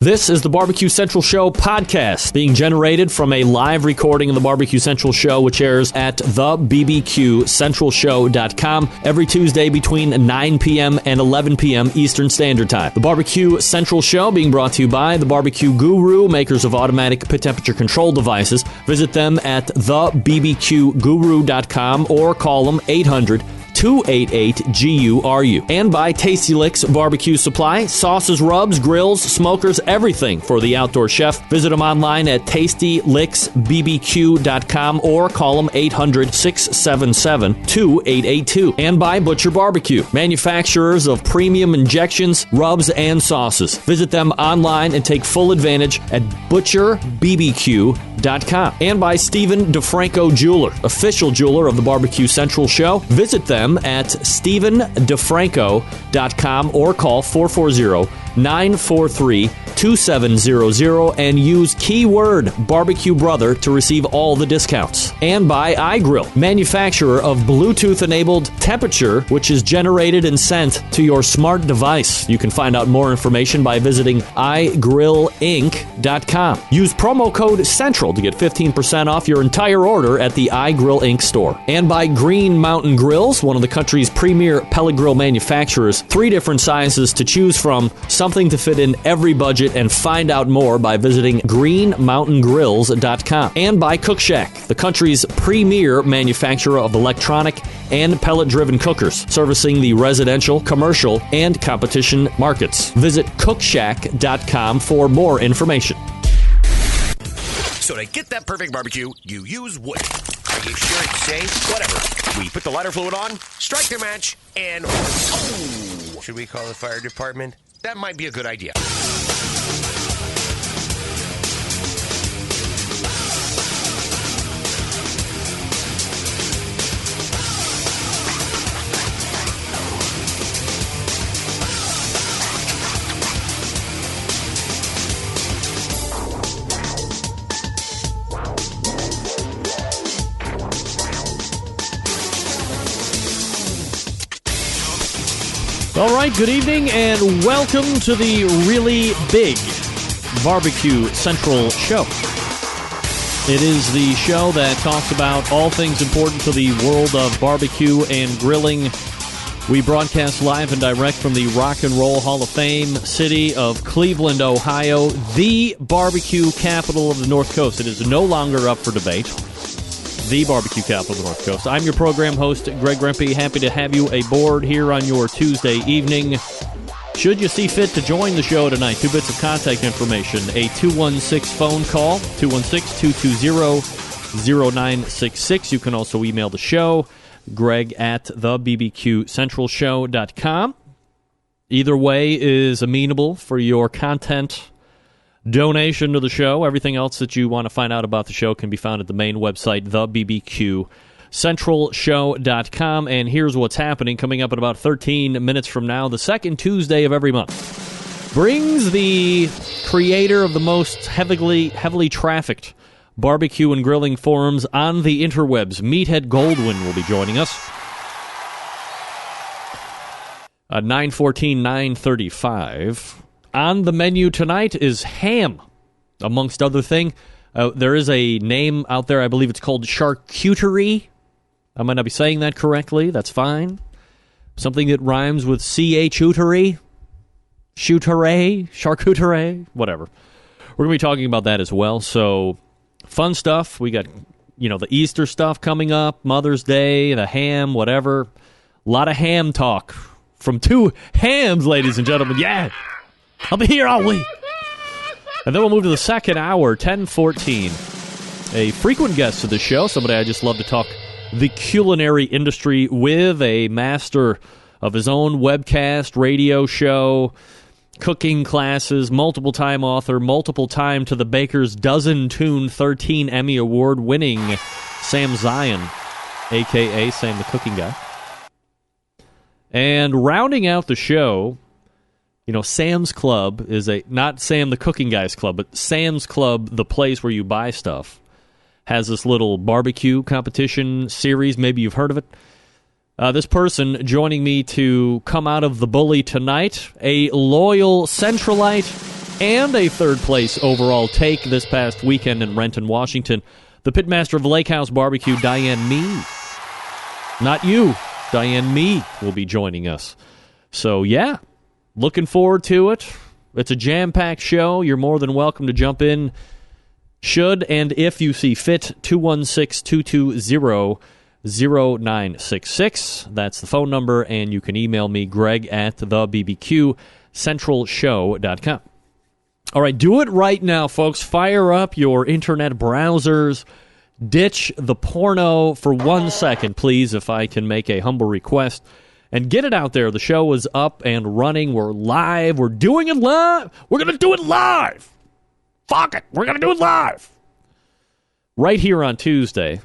This is the Barbecue Central Show podcast, being generated from a live recording of the Barbecue Central Show, which airs at thebbqcentralshow.com every Tuesday between 9 p.m. and 11 p.m. Eastern Standard Time. The Barbecue Central Show being brought to you by the Barbecue Guru, makers of automatic pit temperature control devices. Visit them at thebbqguru.com or call them 800-288-GURU. And by Tasty Licks Barbecue Supply, sauces, rubs, grills, smokers, everything for the outdoor chef. Visit them online at tastylicksbbq.com or call them 800-677-2882. And by Butcher Barbecue, manufacturers of premium injections, rubs, and sauces. Visit them online and take full advantage at butcherbbq.com. And by Stephen DeFranco Jeweler, official jeweler of the Barbecue Central Show. Visit them at StephenDeFranco.com or call 440-943-2700 and use keyword Barbecue Brother to receive all the discounts. And by iGrill, manufacturer of Bluetooth-enabled temperature, which is generated and sent to your smart device. You can find out more information by visiting iGrillInc.com. Use promo code CENTRAL to get 15% off your entire order at the iGrill Inc. store. And by Green Mountain Grills, one of the country's premier pellet grill manufacturers. 3 different sizes to choose from, something to fit in every budget, and find out more by visiting greenmountaingrills.com. And by Cook Shack, the country's premier manufacturer of electronic and pellet-driven cookers, servicing the residential, commercial, and competition markets. Visit cookshack.com for more information. So to get that perfect barbecue, you use wood. Are you sure it's safe? Whatever. We put the lighter fluid on, strike the match, and... oh! Should we call the fire department? That might be a good idea. All right, good evening and welcome to the really big Barbecue Central Show. It is the show that talks about all things important to the world of barbecue and grilling. We broadcast live and direct from the Rock and Roll Hall of Fame city of Cleveland, Ohio, the barbecue capital of the North Coast. It is no longer up for debate. The barbecue capital of the North Coast. I'm your program host, Greg Rempe. Happy to have you aboard here on your Tuesday evening. Should you see fit to join the show tonight, 2 bits of contact information. A 216 phone call, 216-220-0966. You can also email the show, Greg at thebbqcentralshow.com. Either way is amenable for your content donation to the show. Everything else that you want to find out about the show can be found at the main website, thebbqcentralshow.com. And here's what's happening. Coming up in about 13 minutes from now, the second Tuesday of every month brings the creator of the most heavily trafficked barbecue and grilling forums on the interwebs. Meathead Goldwyn will be joining us. 9:14, 9:35. On the menu tonight is ham, amongst other things. There is a name out there, I believe it's called charcuterie. I might not be saying that correctly. That's fine. Something that rhymes with charcuterie, charcuterie, whatever. We're going to be talking about that as well. So, fun stuff. We got, the Easter stuff coming up, Mother's Day, the ham, whatever. A lot of ham talk from 2 hams, ladies and gentlemen. Yeah! I'll be here all week. And then we'll move to the second hour, 10:14. A frequent guest to the show, somebody I just love to talk the culinary industry with, a master of his own webcast, radio show, cooking classes, multiple-time author, multiple-time to the Baker's Dozen Tune 13 Emmy Award-winning Sam Zion, a.k.a. Sam the Cooking Guy. And rounding out the show, Sam's Club is not Sam the Cooking Guy's Club, but Sam's Club, the place where you buy stuff, has this little barbecue competition series. Maybe you've heard of it. This person joining me to come out of the bully tonight, a loyal Centralite and a third-place overall take this past weekend in Renton, Washington. The pitmaster of Lakehouse BBQ, Diane Mee. Not you, Diane Mee will be joining us. So, yeah, looking forward to it. It's a jam-packed show. You're more than welcome to jump in, and if you see fit, 216-220-0966. That's the phone number, and you can email me, Greg at thebbqcentralshow.com. All right, do it right now, folks. Fire up your internet browsers. Ditch the porno for 1 second, please, if I can make a humble request. And get it out there. The show is up and running. We're live. We're doing it live. We're going to do it live. Fuck it. We're going to do it live. Right here on Tuesday.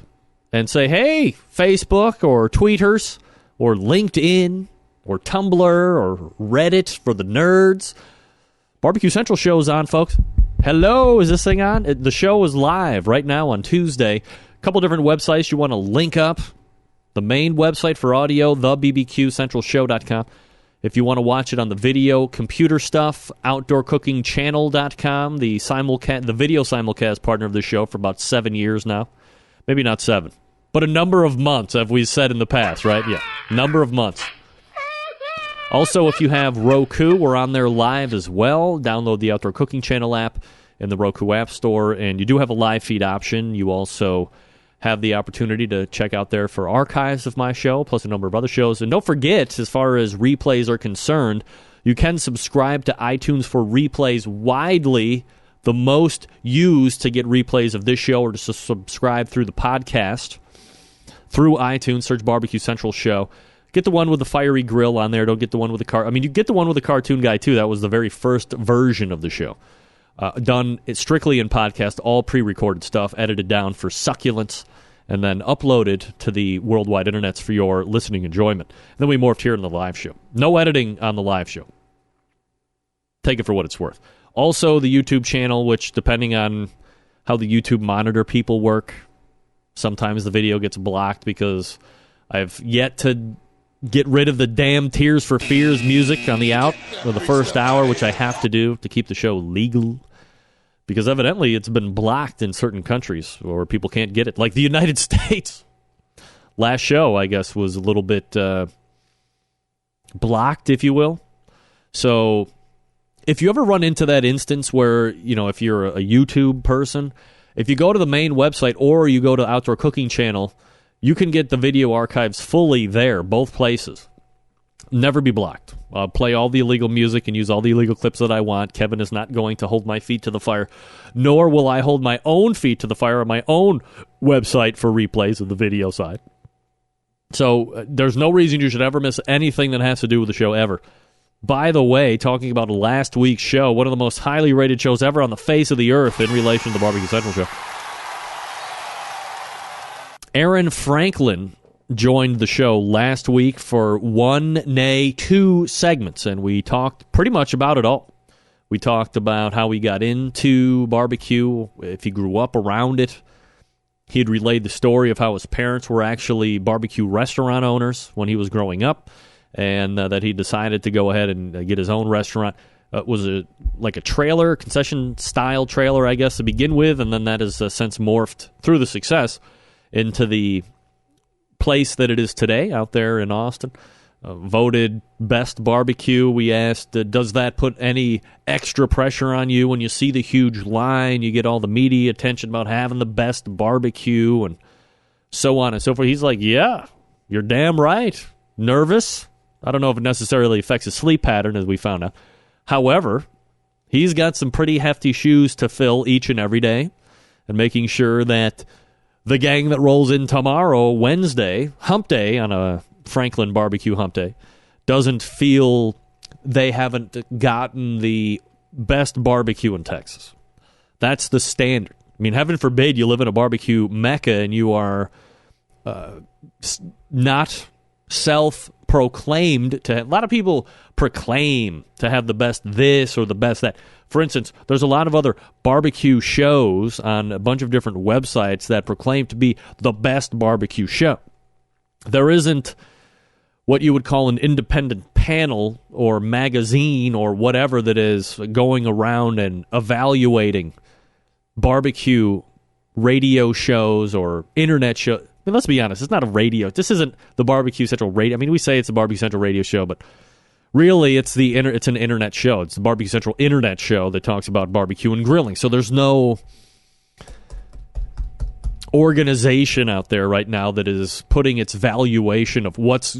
And say, hey, Facebook or Tweeters or LinkedIn or Tumblr or Reddit for the nerds. Barbecue Central show is on, folks. Hello, is this thing on? The show is live right now on Tuesday. A couple different websites you want to link up. The main website for audio, thebbqcentralshow.com. If you want to watch it on the video, computer stuff, outdoorcookingchannel.com, the video simulcast partner of the show for about 7 years now. Maybe not 7, but a number of months, as we've said in the past, right? Yeah, number of months. Also, if you have Roku, we're on there live as well. Download the Outdoor Cooking Channel app in the Roku App Store, and you do have a live feed option. You also have the opportunity to check out there for archives of my show, plus a number of other shows. And don't forget, as far as replays are concerned, you can subscribe to iTunes for replays. Widely the most used to get replays of this show, or to subscribe through the podcast through iTunes. Search Barbecue Central Show. Get the one with the fiery grill on there. Don't get the one with the you get the one with the cartoon guy, too. That was the very first version of the show. Done strictly in podcast, all pre-recorded stuff, edited down for succulence, and then uploaded to the worldwide internets for your listening enjoyment. And then we morphed here in the live show. No editing on the live show. Take it for what it's worth. Also, the YouTube channel, which, depending on how the YouTube monitor people work, sometimes the video gets blocked because I've yet to get rid of the damn Tears for Fears music on the out for the first hour, which I have to do to keep the show legal. Because evidently it's been blocked in certain countries or people can't get it. Like the United States. Last show, I guess, was a little bit blocked, if you will. So if you ever run into that instance where, if you're a YouTube person, if you go to the main website or you go to Outdoor Cooking Channel, you can get the video archives fully there, both places. Never be blocked. I'll play all the illegal music and use all the illegal clips that I want. Kevin is not going to hold my feet to the fire, nor will I hold my own feet to the fire on my own website for replays of the video side. So there's no reason you should ever miss anything that has to do with the show ever. By the way, talking about last week's show, one of the most highly rated shows ever on the face of the earth in relation to the Barbecue Central show. Aaron Franklin joined the show last week for 2 segments, and we talked pretty much about it all. We talked about how he got into barbecue, if he grew up around it. He had relayed the story of how his parents were actually barbecue restaurant owners when he was growing up, and that he decided to go ahead and get his own restaurant. It was like a trailer, concession-style trailer, I guess, to begin with, and then that has since morphed through the success into the place that it is today out there in Austin. Voted best barbecue. We asked, does that put any extra pressure on you when you see the huge line? You get all the media attention about having the best barbecue and so on and so forth. He's like, yeah, you're damn right. Nervous? I don't know if it necessarily affects his sleep pattern, as we found out. However, he's got some pretty hefty shoes to fill each and every day, and making sure that the gang that rolls in tomorrow, Wednesday, hump day on a Franklin barbecue hump day, doesn't feel they haven't gotten the best barbecue in Texas. That's the standard. I mean, heaven forbid you live in a barbecue mecca and you are not self-proclaimed to. A lot of people proclaim to have the best this or the best that. For instance, there's a lot of other barbecue shows on a bunch of different websites that proclaim to be the best barbecue show. There isn't what you would call an independent panel or magazine or whatever that is going around and evaluating barbecue radio shows or internet shows. I mean, let's be honest, it's not a radio. This isn't the Barbecue Central radio. I mean, we say it's a Barbecue Central radio show, but really it's it's an internet show. It's the Barbecue Central internet show that talks about barbecue and grilling. So there's no organization out there right now that is putting its valuation of what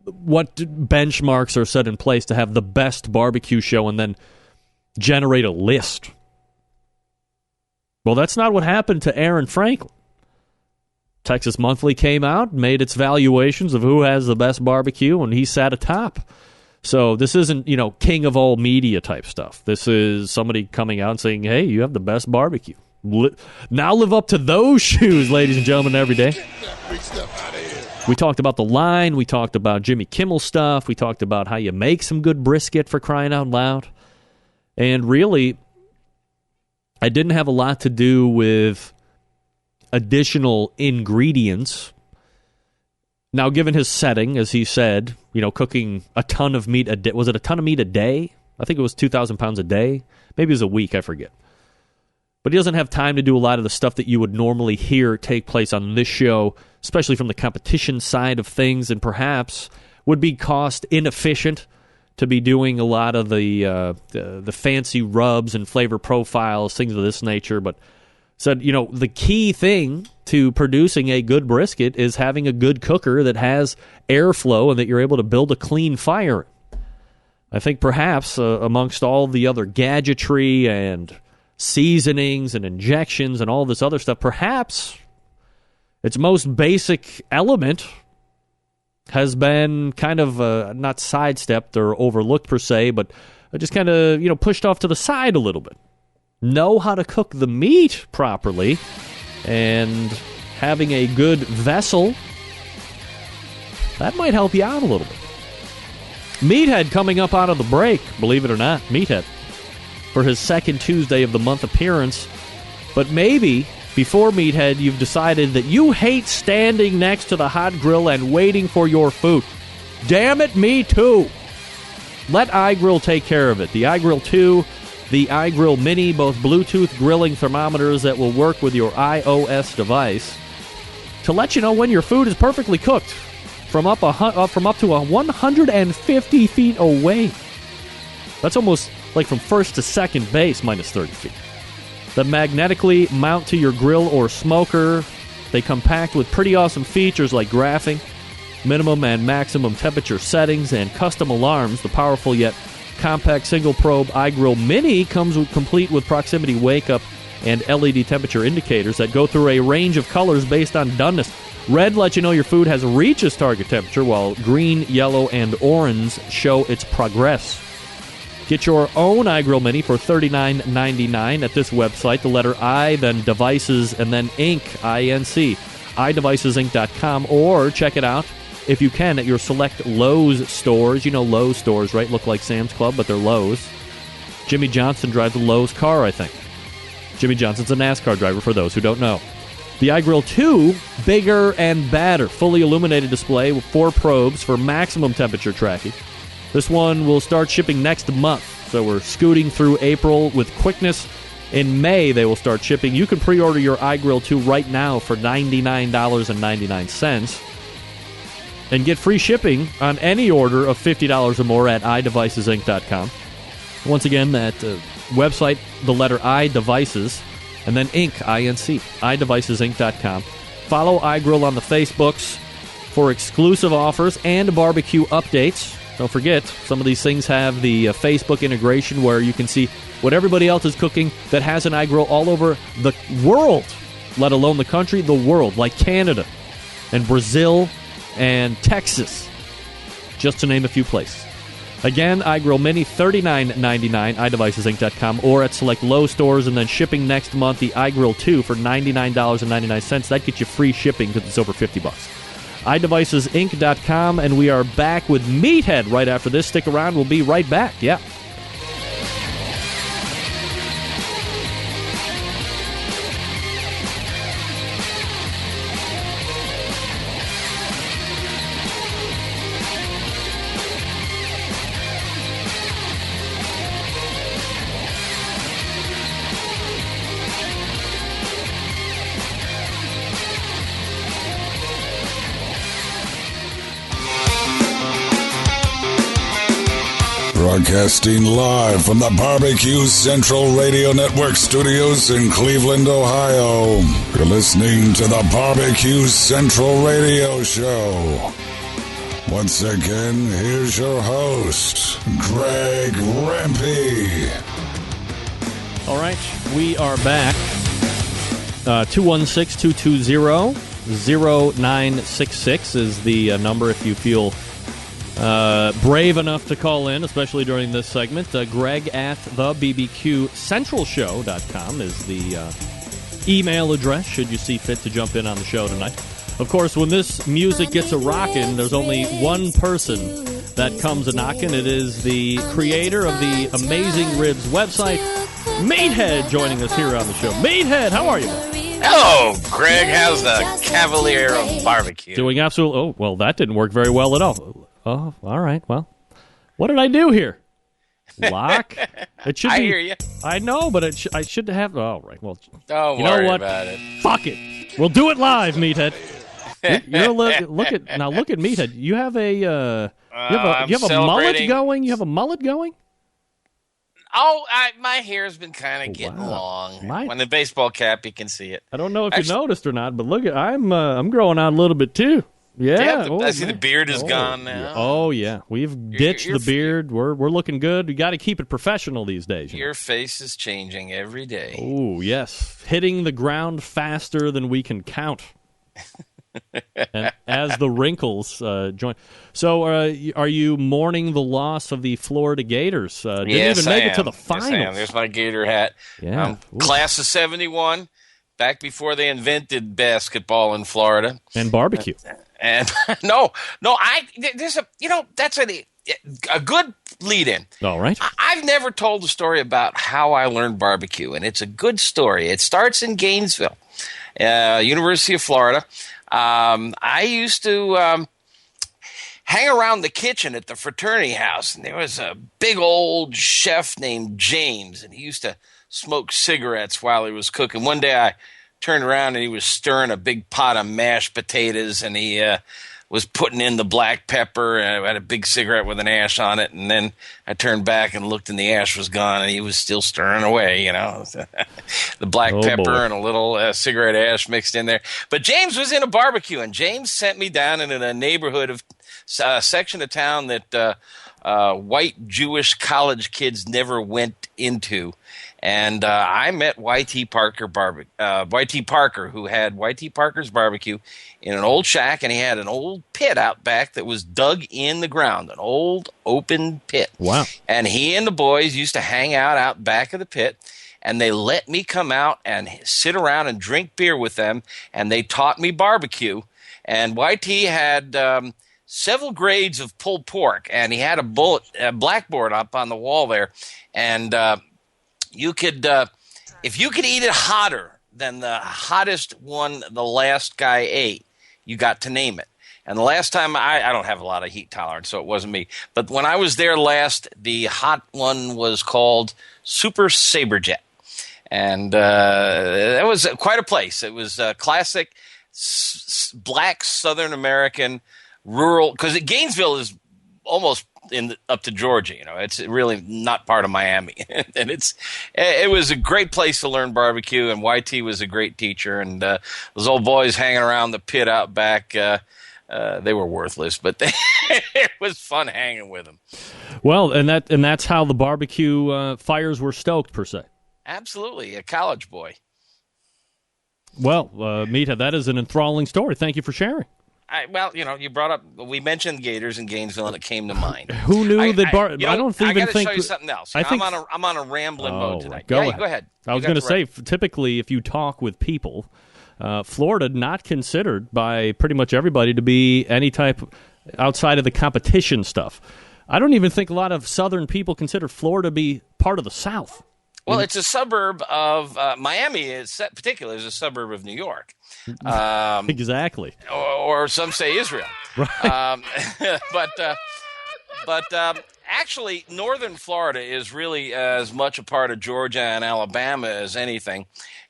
benchmarks are set in place to have the best barbecue show and then generate a list. Well, that's not what happened to Aaron Franklin. Texas Monthly came out, made its valuations of who has the best barbecue, and he sat atop. So this isn't, king of all media type stuff. This is somebody coming out and saying, hey, you have the best barbecue. Now live up to those shoes, ladies and gentlemen, every day. We talked about the line. We talked about Jimmy Kimmel stuff. We talked about how you make some good brisket, for crying out loud. And really, I didn't have a lot to do with additional ingredients. Now, given his setting, as he said, cooking a ton of meat a day. Was it a ton of meat a day? I think it was 2,000 pounds a day. Maybe it was a week, I forget. But he doesn't have time to do a lot of the stuff that you would normally hear take place on this show, especially from the competition side of things, and perhaps would be cost inefficient to be doing a lot of the fancy rubs and flavor profiles, things of this nature. But said, the key thing to producing a good brisket is having a good cooker that has airflow and that you're able to build a clean fire. I think perhaps amongst all the other gadgetry and seasonings and injections and all this other stuff, perhaps its most basic element has been kind of not sidestepped or overlooked per se, but just kind of pushed off to the side a little bit. Know how to cook the meat properly, and having a good vessel, that might help you out a little bit. Meathead coming up out of the break, believe it or not, Meathead, for his second Tuesday of the month appearance. But maybe before Meathead, you've decided that you hate standing next to the hot grill and waiting for your food. Damn it, me too. Let iGrill take care of it. The iGrill 2, the iGrill Mini, both Bluetooth grilling thermometers that will work with your iOS device to let you know when your food is perfectly cooked from up to 150 feet away. That's almost like from first to second base minus 30 feet. That magnetically mount to your grill or smoker. They come packed with pretty awesome features like graphing, minimum and maximum temperature settings, and custom alarms. The powerful yet compact single-probe iGrill Mini comes complete with proximity wake-up and LED temperature indicators that go through a range of colors based on doneness. Red lets you know your food has reached its target temperature, while green, yellow, and orange show its progress. Get your own iGrill Mini for $39.99 at this website. The letter I, then devices, and then Inc., I-N-C, iDevicesInc.com, or check it out, if you can, at your select Lowe's stores. You know Lowe's stores, right? Look like Sam's Club, but they're Lowe's. Jimmy Johnson drives a Lowe's car, I think. Jimmy Johnson's a NASCAR driver, for those who don't know. The iGrill 2, bigger and badder, fully illuminated display with 4 probes for maximum temperature tracking. This one will start shipping next month, so we're scooting through April with quickness. In May, they will start shipping. You can pre-order your iGrill 2 right now for $99.99 and get free shipping on any order of $50 or more at iDevicesinc.com. Once again, that website, the letter I, Devices, and then Inc., I-N-C, iDevicesinc.com. Follow iGrill on the Facebooks for exclusive offers and barbecue updates. Don't forget, some of these things have the Facebook integration where you can see what everybody else is cooking that has an iGrill all over the world, let alone the country, the world, like Canada and Brazil and Texas, just to name a few places. Again, iGrill Mini, $39.99, iDevicesinc.com, or at select Lowe's stores, and then shipping next month, the iGrill 2 for $99.99. That gets you free shipping because it's over $50. iDevicesinc.com, and we are back with Meathead right after this. Stick around. We'll be right back. Yeah. Broadcasting live from the Barbecue Central Radio Network studios in Cleveland, Ohio. You're listening to the Barbecue Central Radio Show. Once again, here's your host, Greg Rempe. All right, we are back. 216-220-0966 is the number if you feel brave enough to call in, especially during this segment. Greg at the BBQCentralShow.com is the email address, should you see fit to jump in on the show tonight. Of course, when this music gets a rockin', there's only one person that comes a knockin'. It is the creator of the Amazing Ribs website, Meathead, joining us here on the show. Meathead, how are you? Hello, Greg. How's the Cavalier of Barbecue? Doing absolutely. Oh, well, that didn't work very well at all. Oh, all right. Well, what did I do here? Lock? It should I be, hear you. I know, but I should have. All right. Well, don't you know worry what? about it. Fuck it. We'll do it live, Meathead. Look at Meathead. You have a you have a mullet going. You have a mullet going. Oh, my hair's been kind of getting long. When the baseball cap, you can see it. I don't know if you noticed or not, but look, I'm growing out a little bit too. Yeah, I see the beard is gone now. Oh yeah, we've ditched the beard. We're looking good. We got to keep it professional these days. Your face is changing every day. Oh yes, hitting the ground faster than we can count. And as the wrinkles join. So, are you mourning the loss of the Florida Gators? Didn't even make it to the finals. Yes, I am. There's my Gator hat. Yeah. Class of ~71, back before they invented basketball in Florida and barbecue. And there's that's a good lead-in. All right. I've never told the story about how I learned barbecue, and it's a good story. It starts in Gainesville, University of Florida. I used to hang around the kitchen at the fraternity house, and there was a big old chef named James, and he used to smoke cigarettes while he was cooking. One day I turned around, and he was stirring a big pot of mashed potatoes, and he was putting in the black pepper, and I had a big cigarette with an ash on it, and then I turned back and looked, and the ash was gone, and he was still stirring away, the black pepper and a little cigarette ash mixed in there. But James was in a barbecue, and James sent me down in a neighborhood of section of town that white Jewish college kids never went into. And I met Y.T. Parker, who had Y.T. Parker's Barbecue in an old shack, and he had an old pit out back that was dug in the ground, an old open pit. Wow. And he and the boys used to hang out back of the pit, and they let me come out and sit around and drink beer with them, and they taught me barbecue. And Y.T. had several grades of pulled pork, and he had a blackboard up on the wall there, and you could, if you could eat it hotter than the hottest one the last guy ate, you got to name it. And the last time, I don't have a lot of heat tolerance, so it wasn't me. But when I was there last, the hot one was called Super Saberjet. And that was quite a place. It was classic black Southern American rural, because Gainesville is almost up to Georgia, it's really not part of Miami. And it was a great place to learn barbecue, and YT was a great teacher, and those old boys hanging around the pit out back, they were worthless, but it was fun hanging with them. Well, and that's how the barbecue fires were stoked, per se. Absolutely, a college boy. Well, Meathead, that is an enthralling story. Thank you for sharing. You brought up, we mentioned Gators in Gainesville, and it came to mind. Who knew that I don't even think. I got to show you something else. I'm on a rambling mode tonight. Go ahead. I was going to say, typically, if you talk with people, Florida not considered by pretty much everybody to be any type outside of the competition stuff. I don't even think a lot of Southern people consider Florida to be part of the South. Well, it's a suburb of Miami. Particularly, is a suburb of New York. Exactly. Or some say Israel. Right. But actually, northern Florida is really as much a part of Georgia and Alabama as anything.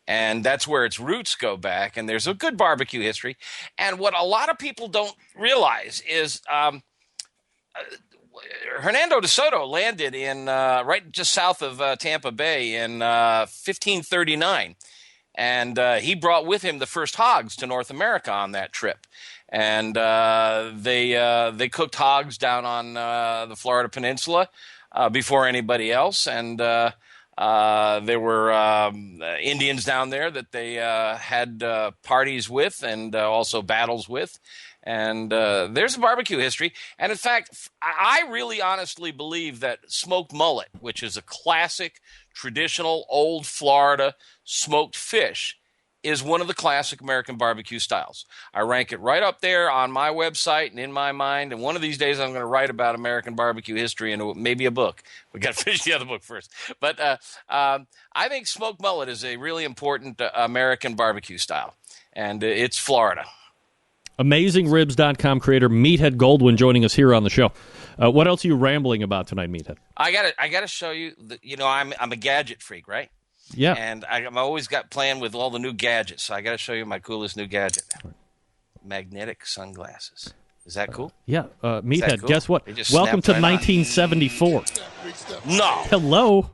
And that's where its roots go back. And there's a good barbecue history. And what a lot of people don't realize is Hernando de Soto landed in right just south of Tampa Bay in 1539. And he brought with him the first hogs to North America on that trip. And they cooked hogs down on the Florida Peninsula before anybody else. And there were Indians down there that they had parties with and also battles with. And there's a barbecue history. And in fact, I really honestly believe that smoked mullet, which is a classic, traditional, old Florida smoked fish, is one of the classic American barbecue styles. I rank it right up there on my website and in my mind. And one of these days I'm going to write about American barbecue history and maybe a book. We got to finish the other book first. But I think smoked mullet is a really important American barbecue style. And it's Florida. AmazingRibs.com creator Meathead Goldwyn joining us here on the show. What else are you rambling about tonight, Meathead? I gotta show you. I'm a gadget freak, right? Yeah. And I'm always playing with all the new gadgets. So I got to show you my coolest new gadget: magnetic sunglasses. Is that cool? Yeah. Meathead, cool? Guess what? Welcome to right 1974. No. Hello.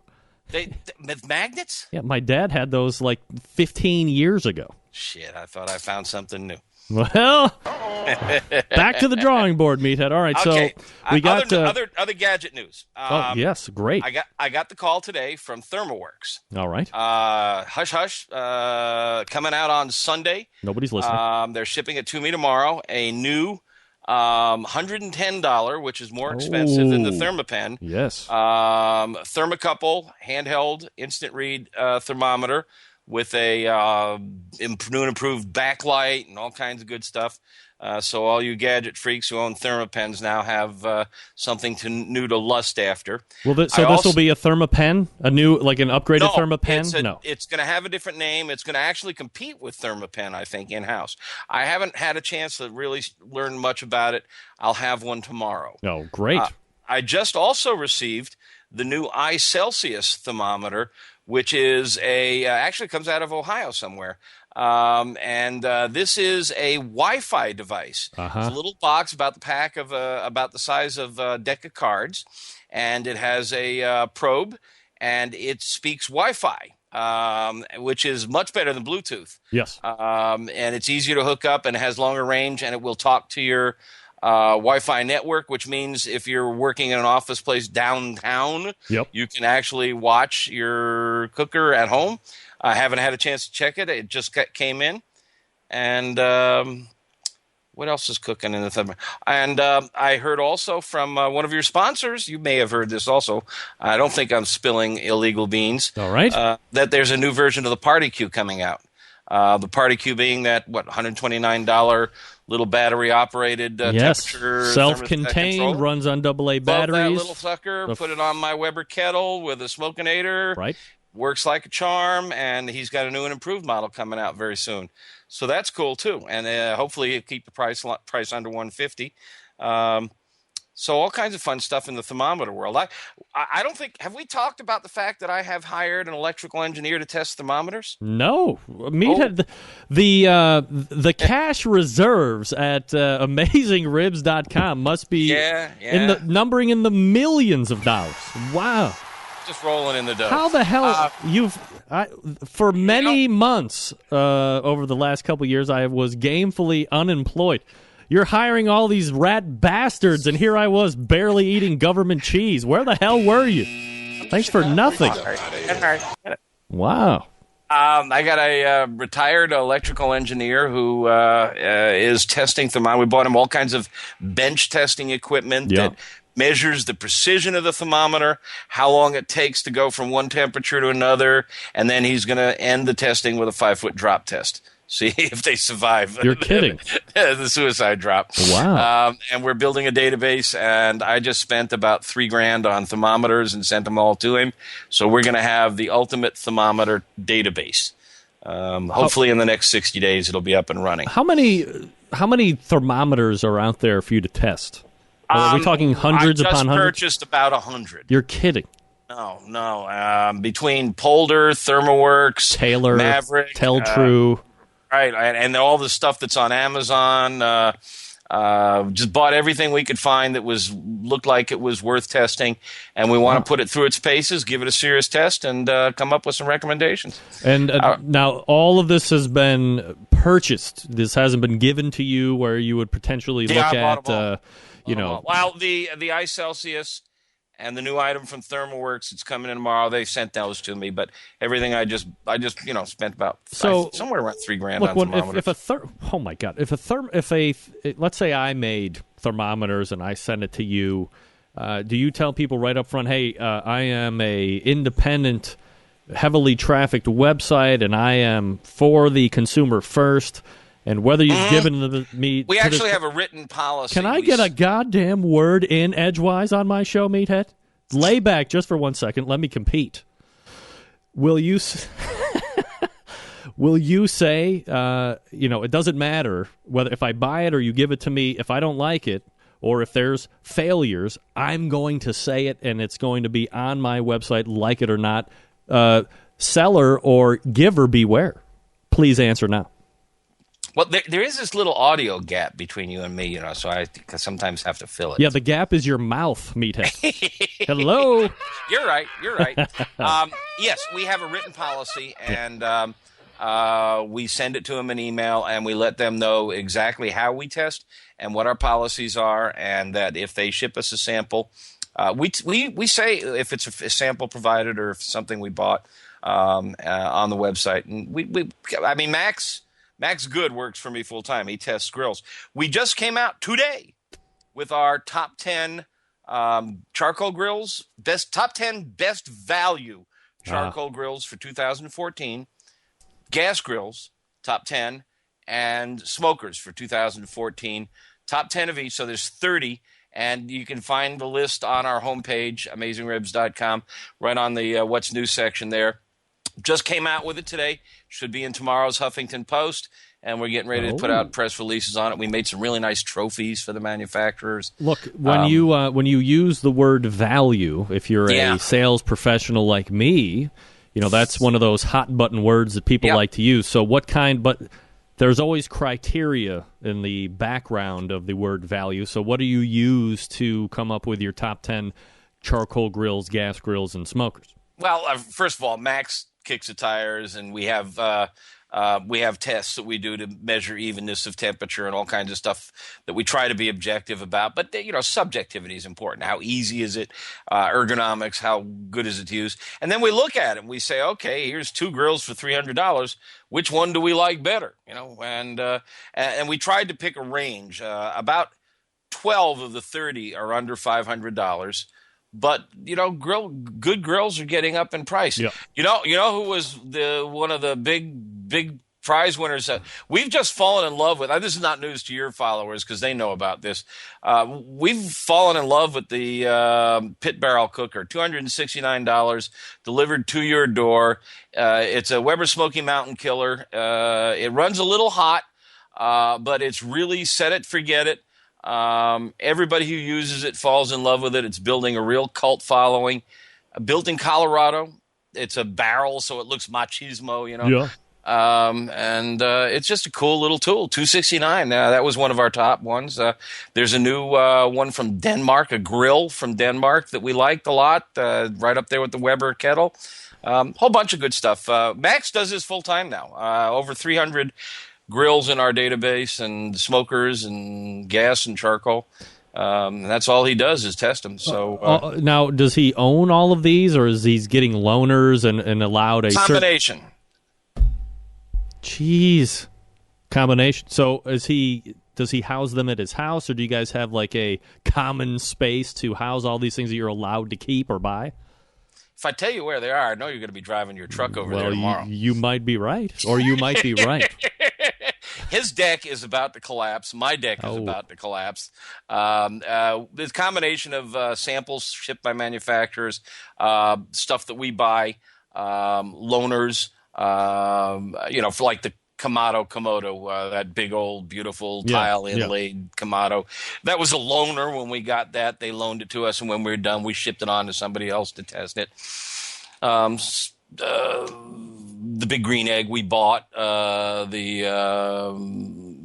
With magnets? Yeah, my dad had those like 15 years ago. Shit, I thought I found something new. Well, back to the drawing board, Meathead. All right, okay. So we got other gadget news. Oh yes, great. I got the call today from ThermoWorks. All right. Hush Hush, coming out on Sunday. Nobody's listening. They're shipping it to me tomorrow. A new $110, which is more expensive than the ThermaPen. Yes. Thermocouple handheld instant read thermometer with a new and improved backlight and all kinds of good stuff. So all you gadget freaks who own ThermaPens now have something new to lust after. Well, this will be a ThermaPen, a new, like an upgraded ThermaPen? No, it's going to have a different name. It's going to actually compete with ThermaPen, I think, in-house. I haven't had a chance to really learn much about it. I'll have one tomorrow. Oh, great. I just also received the new iCelsius thermometer, which is actually comes out of Ohio somewhere. And this is a Wi-Fi device. Uh-huh. It's a little box about the size of a deck of cards, and it has a probe, and it speaks Wi-Fi, which is much better than Bluetooth. Yes. And it's easier to hook up, and it has longer range, and it will talk to your Wi-Fi network, which means if you're working in an office place downtown, you can actually watch your cooker at home. I haven't had a chance to check it. It just came in. And what else is cooking in the thermometer? And I heard also from one of your sponsors, you may have heard this also, I don't think I'm spilling illegal beans. All right. That there's a new version of the Party Q coming out. The Party Q being that, $129 little battery-operated temperature. Self-contained, runs on AA batteries. Love that little sucker. Put it on my Weber kettle with a Smokinator. Right. Works like a charm, and he's got a new and improved model coming out very soon. So that's cool, too. And hopefully it'll keep the price under $150. So all kinds of fun stuff in the thermometer world. I don't think – have we talked about the fact that I have hired an electrical engineer to test thermometers? No. Meathead, the cash reserves at AmazingRibs.com must be numbering in the millions of dollars. Wow. Just rolling in the dough. How the hell for many months over the last couple of years, I was gamefully unemployed. You're hiring all these rat bastards, and here I was barely eating government cheese. Where the hell were you? Thanks for nothing. Wow. I got a retired electrical engineer who is testing thermometer. We bought him all kinds of bench testing equipment that measures the precision of the thermometer, how long it takes to go from one temperature to another, and then he's going to end the testing with a 5-foot drop test. See if they survive. You're kidding. The suicide drop. Wow. And we're building a database, and I just spent about $3,000 on thermometers and sent them all to him. So we're going to have the ultimate thermometer database. Hopefully in the next 60 days it'll be up and running. How many thermometers are out there for you to test? Are we talking hundreds upon hundreds? I just purchased about 100. You're kidding. No. Between Polder, ThermoWorks, Maverick, Teltrue. Right, and all the stuff that's on Amazon, Just bought everything we could find that looked like it was worth testing, and we want to put it through its paces, give it a serious test, and come up with some recommendations. And now all of this has been purchased. This hasn't been given to you where you would potentially look at, Well, the iCelsius and the new item from ThermalWorks, it's coming in tomorrow. They sent those to me, but everything I just spent about somewhere around $3,000 on thermometers. Let's say I made thermometers and I send it to you, do you tell people right up front, hey, I am a independent, heavily trafficked website, and I am for the consumer first? And whether you've given me... We actually have a written policy. Can I get a goddamn word in edgewise on my show, Meathead? Lay back just for 1 second. Let me compete. Will you say, it doesn't matter whether if I buy it or you give it to me, if I don't like it, or if there's failures, I'm going to say it, and it's going to be on my website, like it or not. Seller or giver beware. Please answer now. Well, there is this little audio gap between you and me, so I sometimes have to fill it. Yeah, the gap is your mouth, Meathead. Hello? You're right. Yes, we have a written policy, and we send it to them in email, and we let them know exactly how we test and what our policies are, and that if they ship us a sample, we say if it's a sample provided or if something we bought on the website. And Max Good works for me full time. He tests grills. We just came out today with our top 10 charcoal grills, top 10 best value charcoal grills for 2014, gas grills, top 10, and smokers for 2014, top 10 of each. So there's 30, and you can find the list on our homepage, AmazingRibs.com, right on the What's New section there. Just came out with it today. Should be in tomorrow's Huffington Post, and we're getting ready to put out press releases on it. We made some really nice trophies for the manufacturers. Look, when you use the word value, if you're a sales professional like me, that's one of those hot button words that people like to use. So but there's always criteria in the background of the word value. So what do you use to come up with your top 10 charcoal grills, gas grills, and smokers? Well, first of all, Max kicks the tires, and we have tests that we do to measure evenness of temperature and all kinds of stuff that we try to be objective about. But subjectivity is important. How easy is it? Ergonomics. How good is it to use? And then we look at it and we say, okay, here's 2 grills for $300. Which one do we like better? And we tried to pick a range. About 12 of the 30 are under $500. But good grills are getting up in price. Yeah. You know who was one of the big prize winners? We've just fallen in love with. This is not news to your followers because they know about this. We've fallen in love with the pit barrel cooker. $269 delivered to your door. It's a Weber Smoky Mountain Killer. It runs a little hot, but it's really set it, forget it. Everybody who uses it falls in love with it. It's building a real cult following. Built in Colorado. It's a barrel, so it looks machismo, Yeah. And it's just a cool little tool. $269. That was one of our top ones. There's a new one from Denmark, a grill from Denmark that we liked a lot. Right up there with the Weber kettle. Whole bunch of good stuff. Max does this full time now. Over 300 grills in our database, and smokers and gas and charcoal. That's all he does is test them. So now, does he own all of these, or is he getting loaners and allowed a combination? Jeez, combination. So does he house them at his house, or do you guys have like a common space to house all these things that you're allowed to keep or buy? If I tell you where they are, I know you're going to be driving your truck over there tomorrow. You might be right, or you might be right. His deck is about to collapse. My deck is about to collapse. This combination of samples shipped by manufacturers, stuff that we buy, loaners, for like the Komodo, that big old beautiful tile inlaid Komodo. That was a loaner when we got that. They loaned it to us, and when we were done, we shipped it on to somebody else to test it. The big green egg we bought, the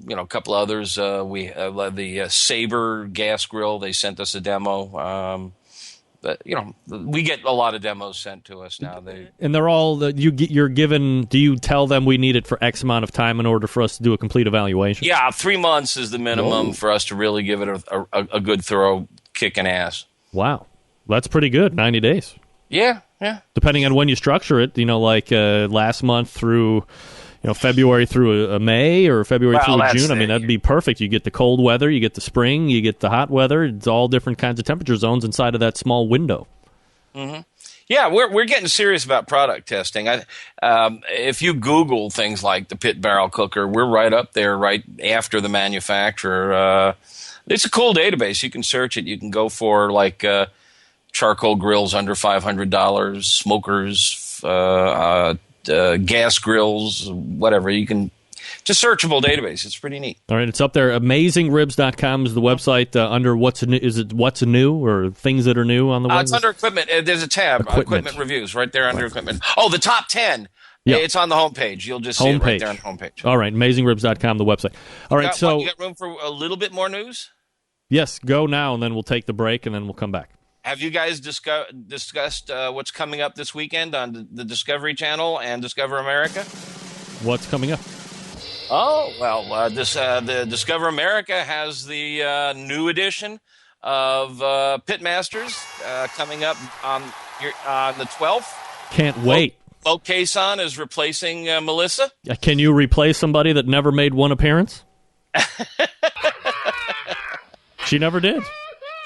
a couple others. We the Sabre gas grill. They sent us a demo. But we get a lot of demos sent to us now. And they're all you're given. Do you tell them we need it for X amount of time in order for us to do a complete evaluation? Yeah, 3 months is the minimum for us to really give it a good thorough kicking ass. Wow, that's pretty good. 90 days. Yeah. Depending on when you structure it, like last month through, February through a May or February through June. I mean, that'd be perfect. You get the cold weather, you get the spring, you get the hot weather. It's all different kinds of temperature zones inside of that small window. Mm-hmm. Yeah, we're getting serious about product testing. If you Google things like the pit barrel cooker, we're right up there, right after the manufacturer. It's a cool database. You can search it. You can go for charcoal grills under $500, smokers, gas grills, whatever. You can just searchable database. It's pretty neat. All right, it's up there. AmazingRibs.com is the website. Under what's new? Is it what's new or things that are new on the website? It's under equipment. There's a tab, equipment reviews, right there under equipment. Oh, the top 10. Yeah. It's on the homepage. You'll just see it right there on the homepage. All right, AmazingRibs.com, the website. All right, you got room for a little bit more news? Yes, go now, and then we'll take the break, and then we'll come back. Have you guys discussed what's coming up this weekend on the Discovery Channel and Discover America? What's coming up? Oh, well, the Discover America has the new edition of Pitmasters coming up on the 12th. Can't wait. Mo Cason is replacing Melissa. Can you replace somebody that never made one appearance? She never did.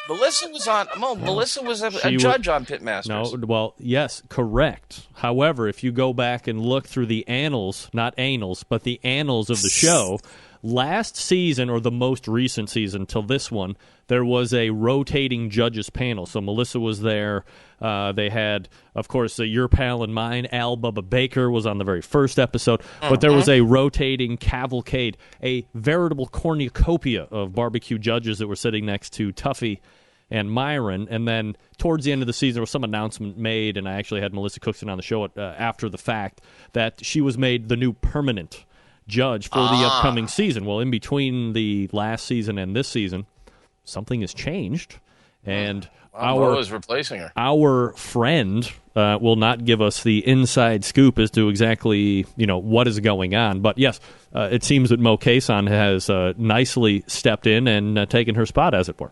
Melissa was on. Melissa was a judge on Pitmasters. No, well, yes, correct. However, if you go back and look through the annals, not anals, but the annals of the show, last season or the most recent season till this one, there was a rotating judges panel. So Melissa was there. They had, of course, your pal and mine, Al Bubba Baker, was on the very first episode. But there was a rotating cavalcade, a veritable cornucopia of barbecue judges that were sitting next to Tuffy and Myron, and then towards the end of the season, there was some announcement made, and I actually had Melissa Cookson on the show after the fact, that she was made the new permanent judge for the upcoming season. Well, in between the last season and this season, something has changed, and Mo is replacing her. Our friend will not give us the inside scoop as to exactly what is going on, but yes, it seems that Mo Cason has nicely stepped in and taken her spot, as it were.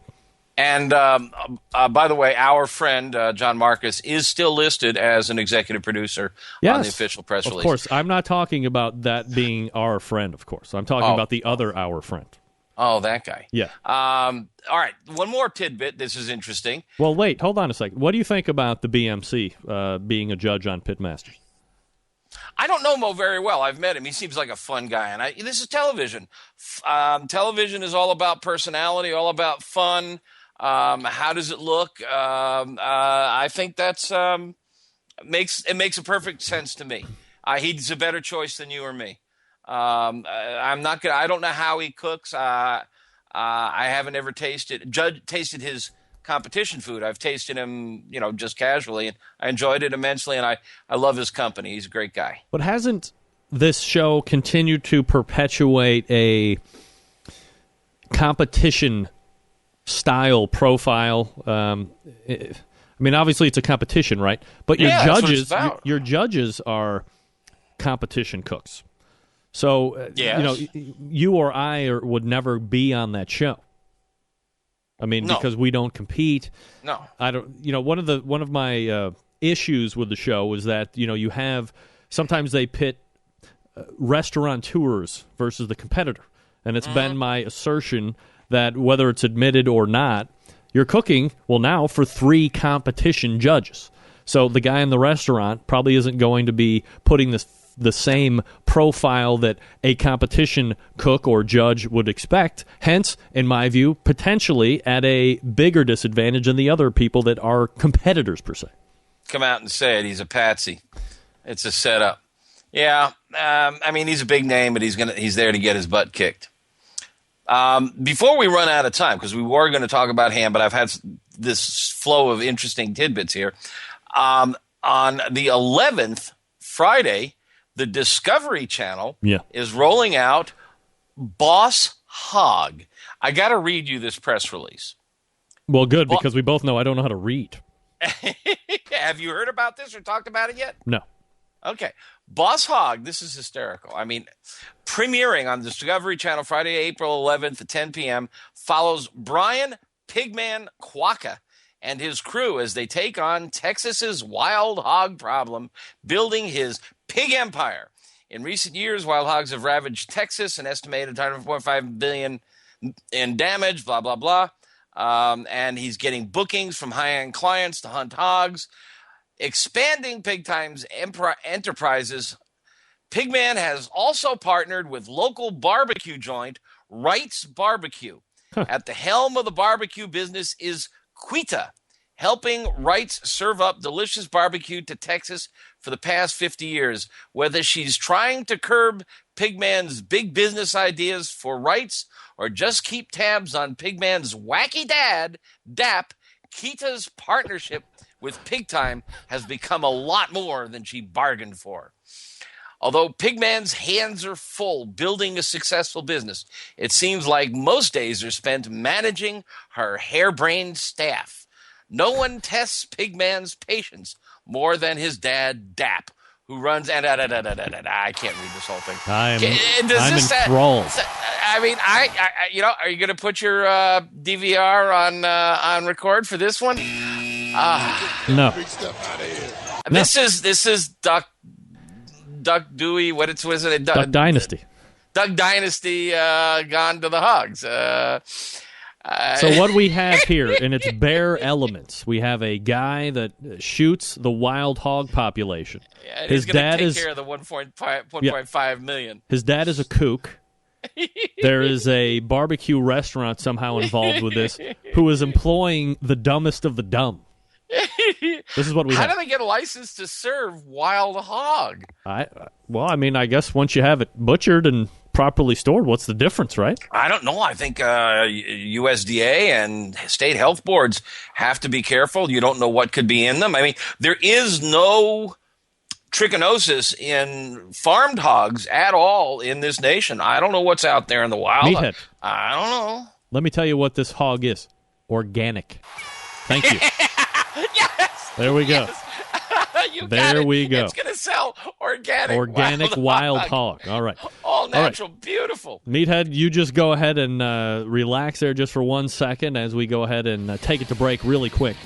And by the way, our friend John Marcus is still listed as an executive producer on the official press release. Of course, I'm not talking about that being our friend, of course. I'm talking about the other our friend. Oh, that guy. Yeah. All right, one more tidbit. This is interesting. Well, wait, hold on a second. What do you think about the BMC being a judge on Pitmasters? I don't know Mo very well. I've met him. He seems like a fun guy. And this is television. Television is all about personality, all about fun. How does it look? I think that's makes a perfect sense to me. He's a better choice than you or me. I'm not gonna. I don't know how he cooks. I haven't ever tasted his competition food. I've tasted him, just casually, and I enjoyed it immensely. And I love his company. He's a great guy. But hasn't this show continued to perpetuate a competition style profile? I mean, obviously it's a competition, right? But your judges are competition cooks. So you or I would never be on that show. I mean, because we don't compete. No, I don't. One of my issues with the show is that you have sometimes they pit restaurateurs versus the competitor, and it's been my assertion that whether it's admitted or not, you're cooking, now for 3 competition judges. So the guy in the restaurant probably isn't going to be putting the same profile that a competition cook or judge would expect. Hence, in my view, potentially at a bigger disadvantage than the other people that are competitors per se. Come out and say it. He's a patsy. It's a setup. Yeah, I mean, he's a big name, but he's there to get his butt kicked. Before we run out of time, because we were going to talk about ham, but I've had this flow of interesting tidbits here. On the 11th, Friday, the Discovery Channel is rolling out Boss Hog. I got to read you this press release. Well, good, because we both know I don't know how to read. Have you heard about this or talked about it yet? No. Okay. Boss Hog, this is hysterical. I mean, premiering on the Discovery Channel Friday, April 11th at 10 p.m., follows Brian Pigman Quaka and his crew as they take on Texas's wild hog problem, building his pig empire. In recent years, wild hogs have ravaged Texas, an estimated $1.5 billion in damage, blah, blah, blah. And he's getting bookings from high-end clients to hunt hogs. Expanding Pig Time's enterprises, Pigman has also partnered with local barbecue joint Wright's Barbecue. At the helm of the barbecue business is Quita, helping Wright's serve up delicious barbecue to Texas for the past 50 years. Whether she's trying to curb Pigman's big business ideas for Wright's or just keep tabs on Pigman's wacky dad, Dap, Quita's partnership with Pig Time has become a lot more than she bargained for. Although Pigman's hands are full building a successful business, it seems like most days are spent managing her harebrained staff. No one tests Pigman's patience more than his dad, Dap, who runs... I can't read this whole thing. I'm enthralled. I mean, are you going to put your DVR on record for this one? No. This is Duck Dewey. What was it? Duck Dynasty. Duck Dynasty gone to the hogs. So what we have here, in its bare elements, we have a guy that shoots the wild hog population. Yeah, his dad is care of the 1.5 million. His dad is a kook. There is a barbecue restaurant somehow involved with this who is employing the dumbest of the dumb. This is what we have. How do they get a license to serve wild hog? I guess once you have it butchered and properly stored, what's the difference, right? I don't know. I think USDA and state health boards have to be careful. You don't know what could be in them. I mean, there is no trichinosis in farmed hogs at all in this nation. I don't know what's out there in the wild. Meathead. I don't know. Let me tell you what this hog is. Organic. Thank you. Yes. There we go. There we go. It's going to sell organic wild hog. All right. All natural. All right. Beautiful. Meathead, you just go ahead and relax there just for 1 second as we go ahead and take it to break really quick.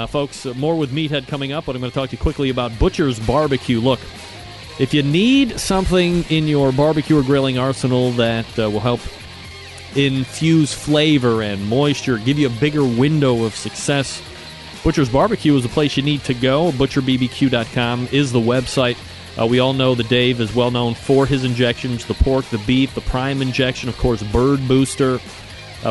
Folks, more with Meathead coming up, but I'm going to talk to you quickly about Butcher's Barbecue. Look, if you need something in your barbecue or grilling arsenal that will help infuse flavor and moisture, give you a bigger window of success, Butcher's Barbecue is the place you need to go. ButcherBBQ.com is the website. We all know that Dave is well known for his injections, the pork, the beef, the prime injection, of course, bird booster.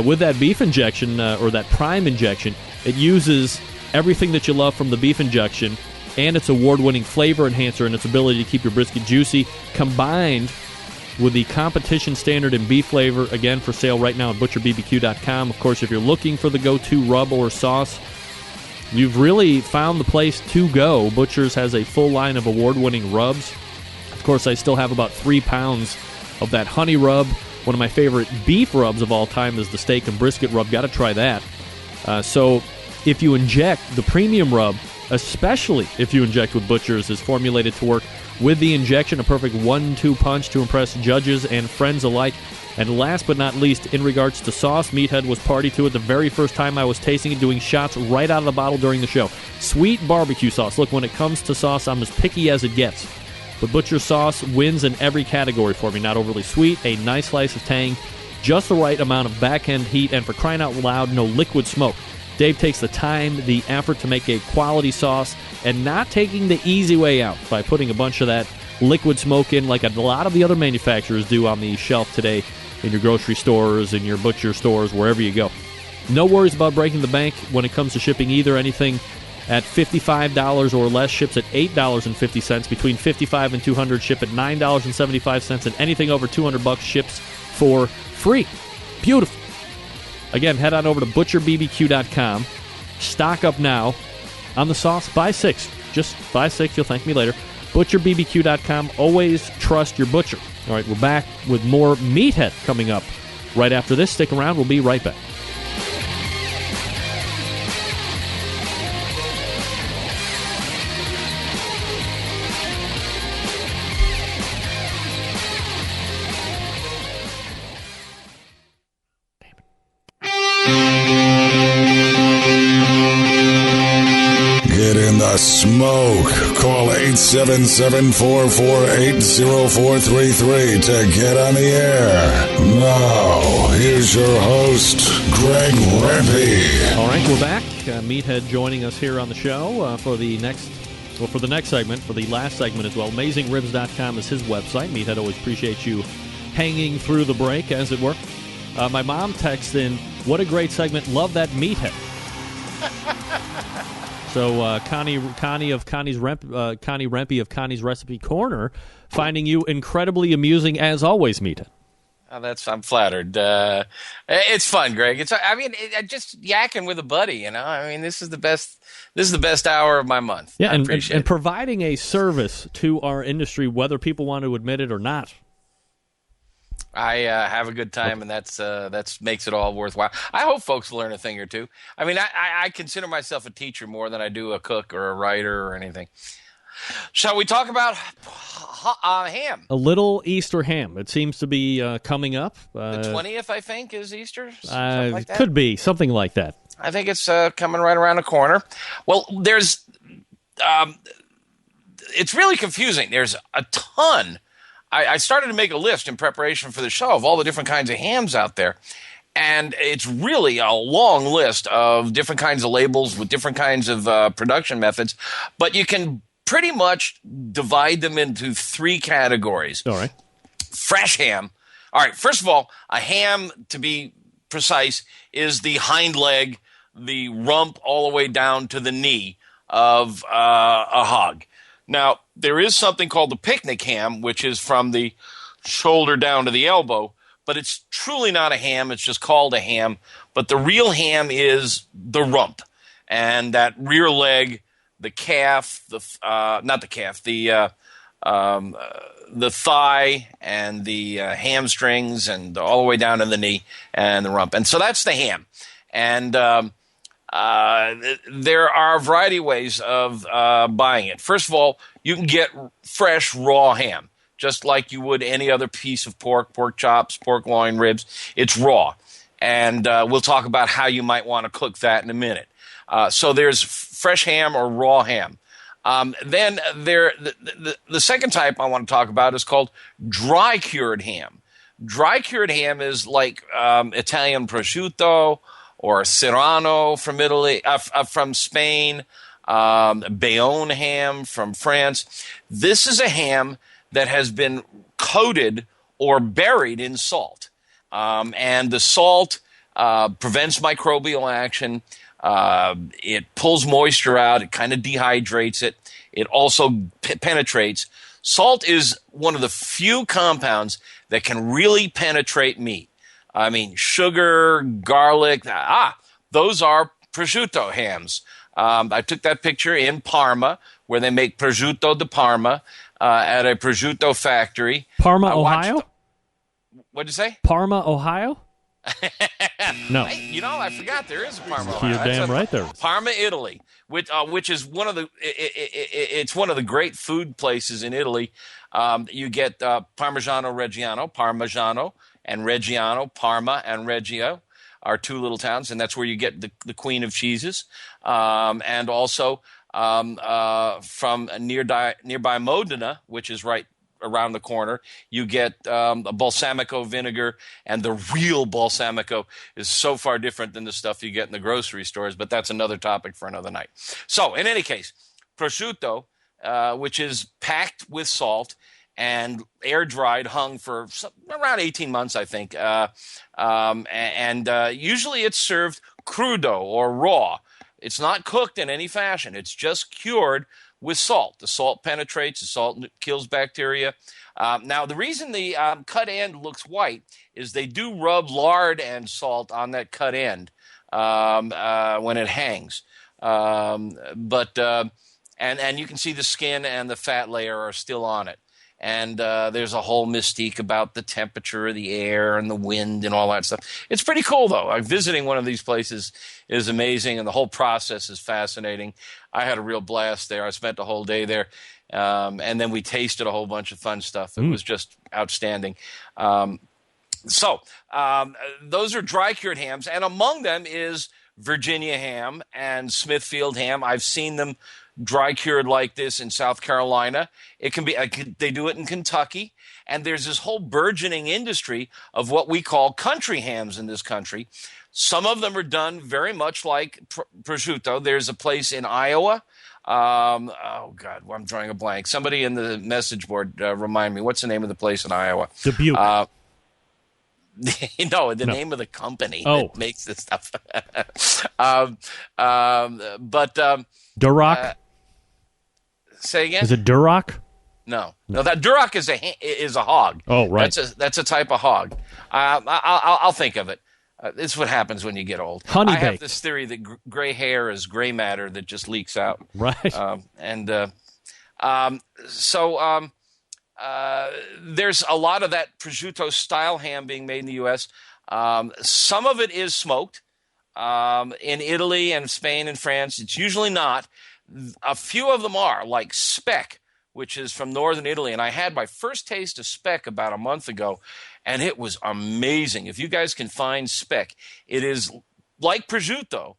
With that beef injection, or that prime injection, it uses everything that you love from the beef injection and its award-winning flavor enhancer and its ability to keep your brisket juicy, combined with the competition standard in beef flavor, again, for sale right now at ButcherBBQ.com. Of course, if you're looking for the go-to rub or sauce, you've really found the place to go. Butcher's has a full line of award-winning rubs. Of course, I still have about 3 pounds of that honey rub. One of my favorite beef rubs of all time is the steak and brisket rub. Got to try that. So if you inject, the premium rub, especially if you inject with Butcher's, is formulated to work with the injection, a perfect 1-2 punch to impress judges and friends alike. And last but not least, in regards to sauce, Meathead was party to it the very first time I was tasting it, doing shots right out of the bottle during the show. Sweet barbecue sauce. Look, when it comes to sauce, I'm as picky as it gets. But Butcher's sauce wins in every category for me. Not overly sweet, a nice slice of tang, just the right amount of back-end heat, and for crying out loud, no liquid smoke. Dave takes the time, the effort to make a quality sauce, and not taking the easy way out by putting a bunch of that liquid smoke in like a lot of the other manufacturers do on the shelf today in your grocery stores, in your butcher stores, wherever you go. No worries about breaking the bank when it comes to shipping either. Anything at $55 or less ships at $8.50. Between $55 and $200 ship at $9.75, and anything over $200 ships for free. Beautiful. Again, head on over to ButcherBBQ.com. Stock up now on the sauce. Buy 6. Just buy 6. You'll thank me later. ButcherBBQ.com. Always trust your butcher. All right, we're back with more Meathead coming up right after this. Stick around. We'll be right back. Get in the smoke. Call 877-448-0433 to get on the air. Now, here's your host, Greg Rempe. All right, we're back. Meathead joining us here on the show for the next segment, for the last segment as well. AmazingRibs.com is his website. Meathead, always appreciates you hanging through the break, as it were. My mom texts in, what a great segment. Love that Meathead. So Connie Rempe of Connie's Recipe Corner, finding you incredibly amusing as always, Meathead. Oh, I'm flattered. It's fun, Greg. Just yakking with a buddy. You know, I mean, this is the best hour of my month. Yeah, and it. Providing a service to our industry, whether people want to admit it or not. I have a good time, and that's makes it all worthwhile. I hope folks learn a thing or two. I mean, I consider myself a teacher more than I do a cook or a writer or anything. Shall we talk about ham? A little Easter ham. It seems to be coming up. The 20th, I think, is Easter. Something like that. Could be something like that. I think it's coming right around the corner. Well, there's it's really confusing. There's a ton. I started to make a list in preparation for the show of all the different kinds of hams out there. And it's really a long list of different kinds of labels with different kinds of production methods. But you can pretty much divide them into three categories. All right. Fresh ham. All right. First of all, a ham, to be precise, is the hind leg, the rump all the way down to the knee of a hog. Now, there is something called the picnic ham, which is from the shoulder down to the elbow, but it's truly not a ham. It's just called a ham. But the real ham is the rump, and that rear leg, the calf, the thigh, and the hamstrings, and all the way down to the knee and the rump. And so that's the ham. And there are a variety of ways of buying it. First of all, you can get fresh raw ham, just like you would any other piece of pork chops, pork loin, ribs. It's raw. And we'll talk about how you might want to cook that in a minute. So there's fresh ham or raw ham. Then the second type I want to talk about is called dry cured ham. Dry cured ham is like Italian prosciutto or Serrano from Italy, from Spain, Bayonne ham from France. This is a ham that has been coated or buried in salt. And the salt prevents microbial action. It pulls moisture out. It kind of dehydrates it. It also penetrates. Salt is one of the few compounds that can really penetrate meat. I mean, sugar, garlic, those are prosciutto hams. I took that picture in Parma, where they make prosciutto di Parma at a prosciutto factory. Parma, Ohio? What'd you say? Parma, Ohio? No. I forgot there is a Parma, Ohio. You're damn right there is. Parma, Italy, which is one of the it's one of the great food places in Italy. You get Parmigiano Reggiano, and Reggiano, Parma and Reggio are two little towns, and that's where you get the queen of cheeses. And also from nearby Modena, which is right around the corner, you get a balsamico vinegar, and the real balsamico is so far different than the stuff you get in the grocery stores, but that's another topic for another night. So in any case, prosciutto, which is packed with salt and air-dried, hung for around 18 months, I think. And usually it's served crudo or raw. It's not cooked in any fashion. It's just cured with salt. The salt penetrates. The salt kills bacteria. Now, the reason the cut end looks white is they do rub lard and salt on that cut end when it hangs. And and you can see the skin and the fat layer are still on it. And there's a whole mystique about the temperature of the air and the wind and all that stuff. It's pretty cool, though. Visiting one of these places is amazing, and the whole process is fascinating. I had a real blast there. I spent the whole day there, and then we tasted a whole bunch of fun stuff. It was just outstanding. So those are dry-cured hams, and among them is Virginia ham and Smithfield ham. I've seen them dry cured like this in South Carolina. It can be they do it in Kentucky, and there's this whole burgeoning industry of what we call country hams in this country. Some of them are done very much like prosciutto. There's a place in Iowa. Oh God, I'm drawing a blank. Somebody in the message board remind me. What's the name of the place in Iowa? Dubuque. No, the name of the company that makes this stuff. Duroc. Say again? Is it Duroc? No. That Duroc is a hog. Oh, right. That's a type of hog. I'll think of it. This is what happens when you get old. Honey I baked. have this theory that gray hair is gray matter that just leaks out. Right. There's a lot of that prosciutto style ham being made in the U.S. Some of it is smoked. In Italy and Spain and France, it's usually not. A few of them are, like speck, which is from northern Italy. And I had my first taste of speck about a month ago, and it was amazing. If you guys can find speck, it is like prosciutto,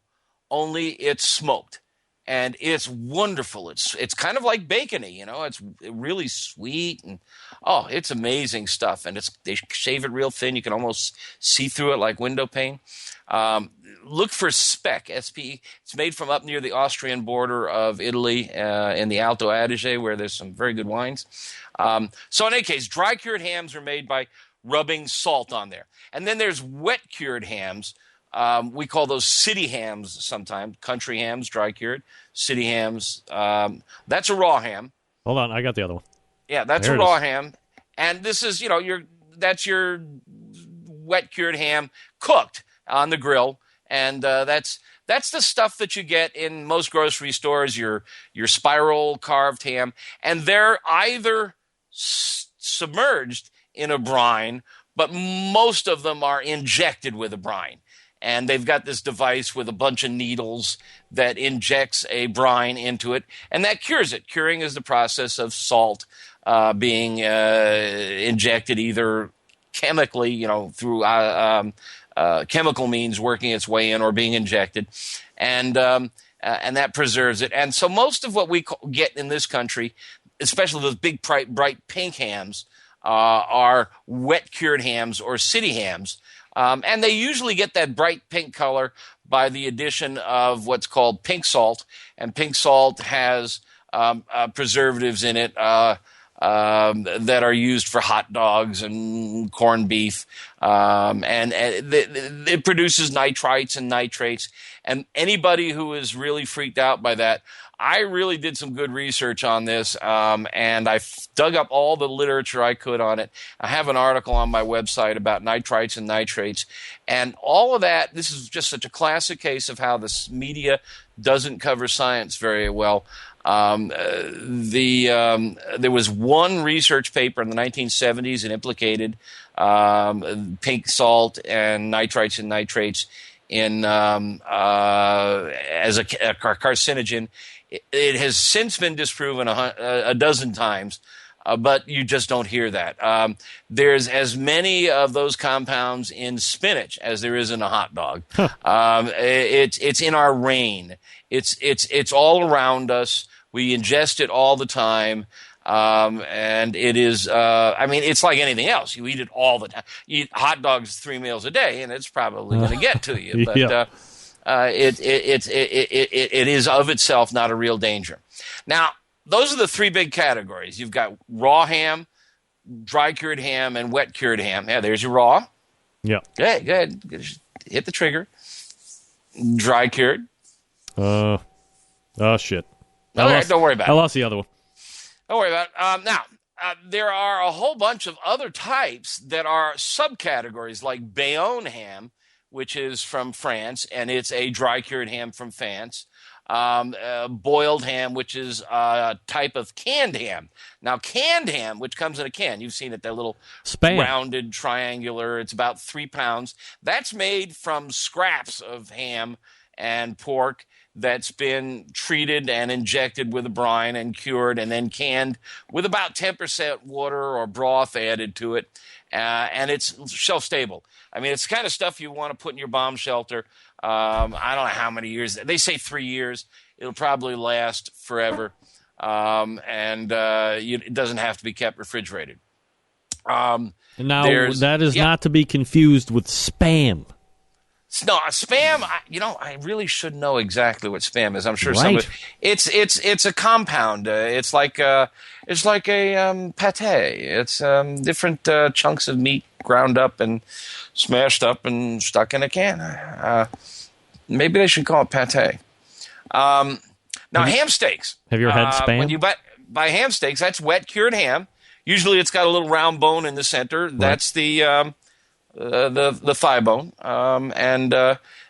only it's smoked. And it's wonderful. It's kind of like bacony, you know. It's really sweet, and it's amazing stuff. And they shave it real thin. You can almost see through it like window pane. Look for speck, S-P-E. It's made from up near the Austrian border of Italy in the Alto Adige, where there's some very good wines. So in any case, dry-cured hams are made by rubbing salt on there. And then there's wet-cured hams. We call those city hams sometimes. Country hams, dry-cured. City hams. That's a raw ham. Hold on, I got the other one. Yeah, that's a raw ham. And this is, that's your wet-cured ham cooked on the grill. And that's the stuff that you get in most grocery stores, your spiral carved ham. And they're either submerged in a brine, but most of them are injected with a brine. And they've got this device with a bunch of needles that injects a brine into it, and that cures it. Curing is the process of salt being injected either chemically, through chemical means working its way in, or being injected, and that preserves it. And so most of what we get in this country, especially those big bright pink hams, are wet cured hams or city hams. And they usually get that bright pink color by the addition of what's called pink salt. And pink salt has preservatives in it that are used for hot dogs and corned beef. And it produces nitrites and nitrates. And anybody who is really freaked out by that, I really did some good research on this, and I dug up all the literature I could on it. I have an article on my website about nitrites and nitrates, and all of that. This is just such a classic case of how this media doesn't cover science very well. There was one research paper in the 1970s that implicated pink salt and nitrites and nitrates in as a carcinogen. It has since been disproven a dozen times, but you just don't hear that. There's as many of those compounds in spinach as there is in a hot dog. It's in our rain. It's all around us. We ingest it all the time. And it is, it's like anything else. You eat it all the time. You eat hot dogs 3 meals a day, and it's probably going to get to you. But yeah. It is of itself not a real danger. Now, those are the three big categories. You've got raw ham, dry cured ham, and wet cured ham. Yeah, there's your raw. Yeah. Go ahead. Hit the trigger. Dry cured. Oh shit. Don't worry about it. I lost the other one. Don't worry about it. Now, there are a whole bunch of other types that are subcategories, like Bayonne ham, which is from France, and it's a dry-cured ham from France. boiled ham, which is a type of canned ham. Now, canned ham, which comes in a can, you've seen it, that little Spam. rounded triangular, it's about 3 pounds. That's made from scraps of ham and pork that's been treated and injected with a brine and cured and then canned with about 10% water or broth added to it. And it's shelf-stable. I mean, it's the kind of stuff you want to put in your bomb shelter. I don't know how many years. They say 3 years. It'll probably last forever. It doesn't have to be kept refrigerated. Now, that is not to be confused with Spam. No, Spam. I really should know exactly what Spam is. I'm sure Right. It's a compound. It's like a pate. It's different chunks of meat ground up and smashed up and stuck in a can. Maybe they should call it pate. Now, ham steaks. Have you ever had Spam? When you buy ham steaks, that's wet cured ham. Usually, it's got a little round bone in the center. Right. That's the thigh bone,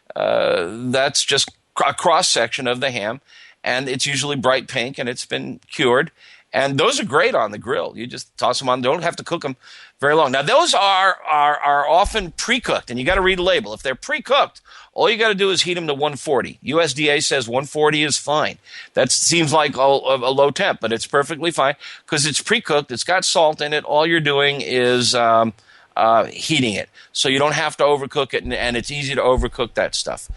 that's just a cross section of the ham, and it's usually bright pink, and it's been cured. And those are great on the grill. You just toss them on. Don't have to cook them very long. Now, those are often pre-cooked, and you got to read the label. If they're pre-cooked, all you got to do is heat them to 140. USDA says 140 is fine. That seems like a low temp, but it's perfectly fine because it's pre-cooked. It's got salt in it. All you're doing is heating it, so you don't have to overcook it, and it's easy to overcook that stuff.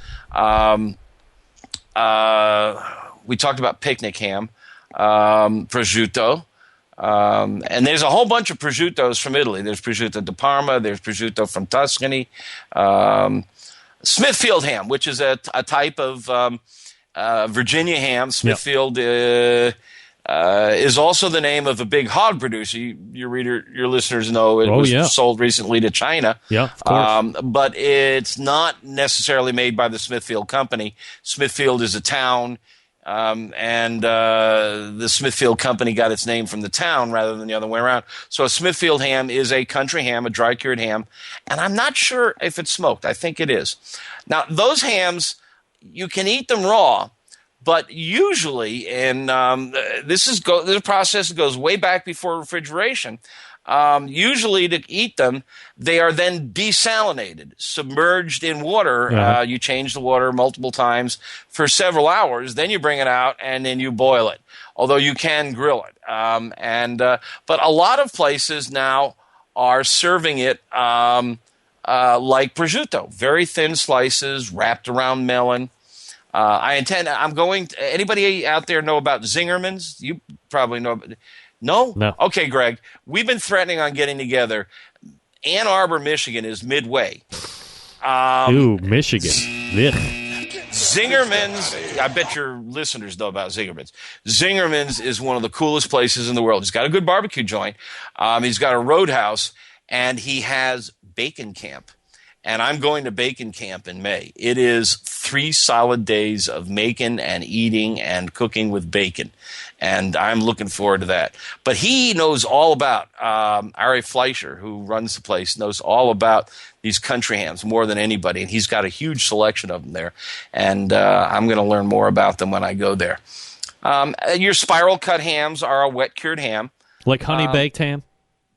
We talked about picnic ham. Prosciutto, and there's a whole bunch of prosciuttos from Italy. There's prosciutto di Parma, there's prosciutto from Tuscany, Smithfield ham, which is a type of Virginia ham. Smithfield is also the name of a big hog producer. Your listeners know it was sold recently to China. Yeah, of course. But it's not necessarily made by the Smithfield Company. Smithfield is a town. The Smithfield Company got its name from the town rather than the other way around. So a Smithfield ham is a country ham, a dry-cured ham, and I'm not sure if it's smoked. I think it is. Now, those hams, you can eat them raw, but usually, and this process goes way back before refrigeration. Usually to eat them, they are then desalinated, submerged in water. Yeah. You change the water multiple times for several hours. Then you bring it out and then you boil it, although you can grill it. But a lot of places now are serving it like prosciutto, very thin slices wrapped around melon. Anybody out there know about Zingerman's? You probably know. No? Okay, Greg. We've been threatening on getting together. Ann Arbor, Michigan is midway. Michigan. Zingerman's, I bet your listeners know about Zingerman's. Zingerman's is one of the coolest places in the world. He's got a good barbecue joint. He's got a roadhouse, and he has bacon camp. And I'm going to bacon camp in May. It is 3 solid days of making and eating and cooking with bacon. And I'm looking forward to that. But he knows all about, Ari Fleischer, who runs the place, knows all about these country hams more than anybody. And he's got a huge selection of them there. And I'm going to learn more about them when I go there. Your spiral cut hams are a wet cured ham. Like honey baked ham?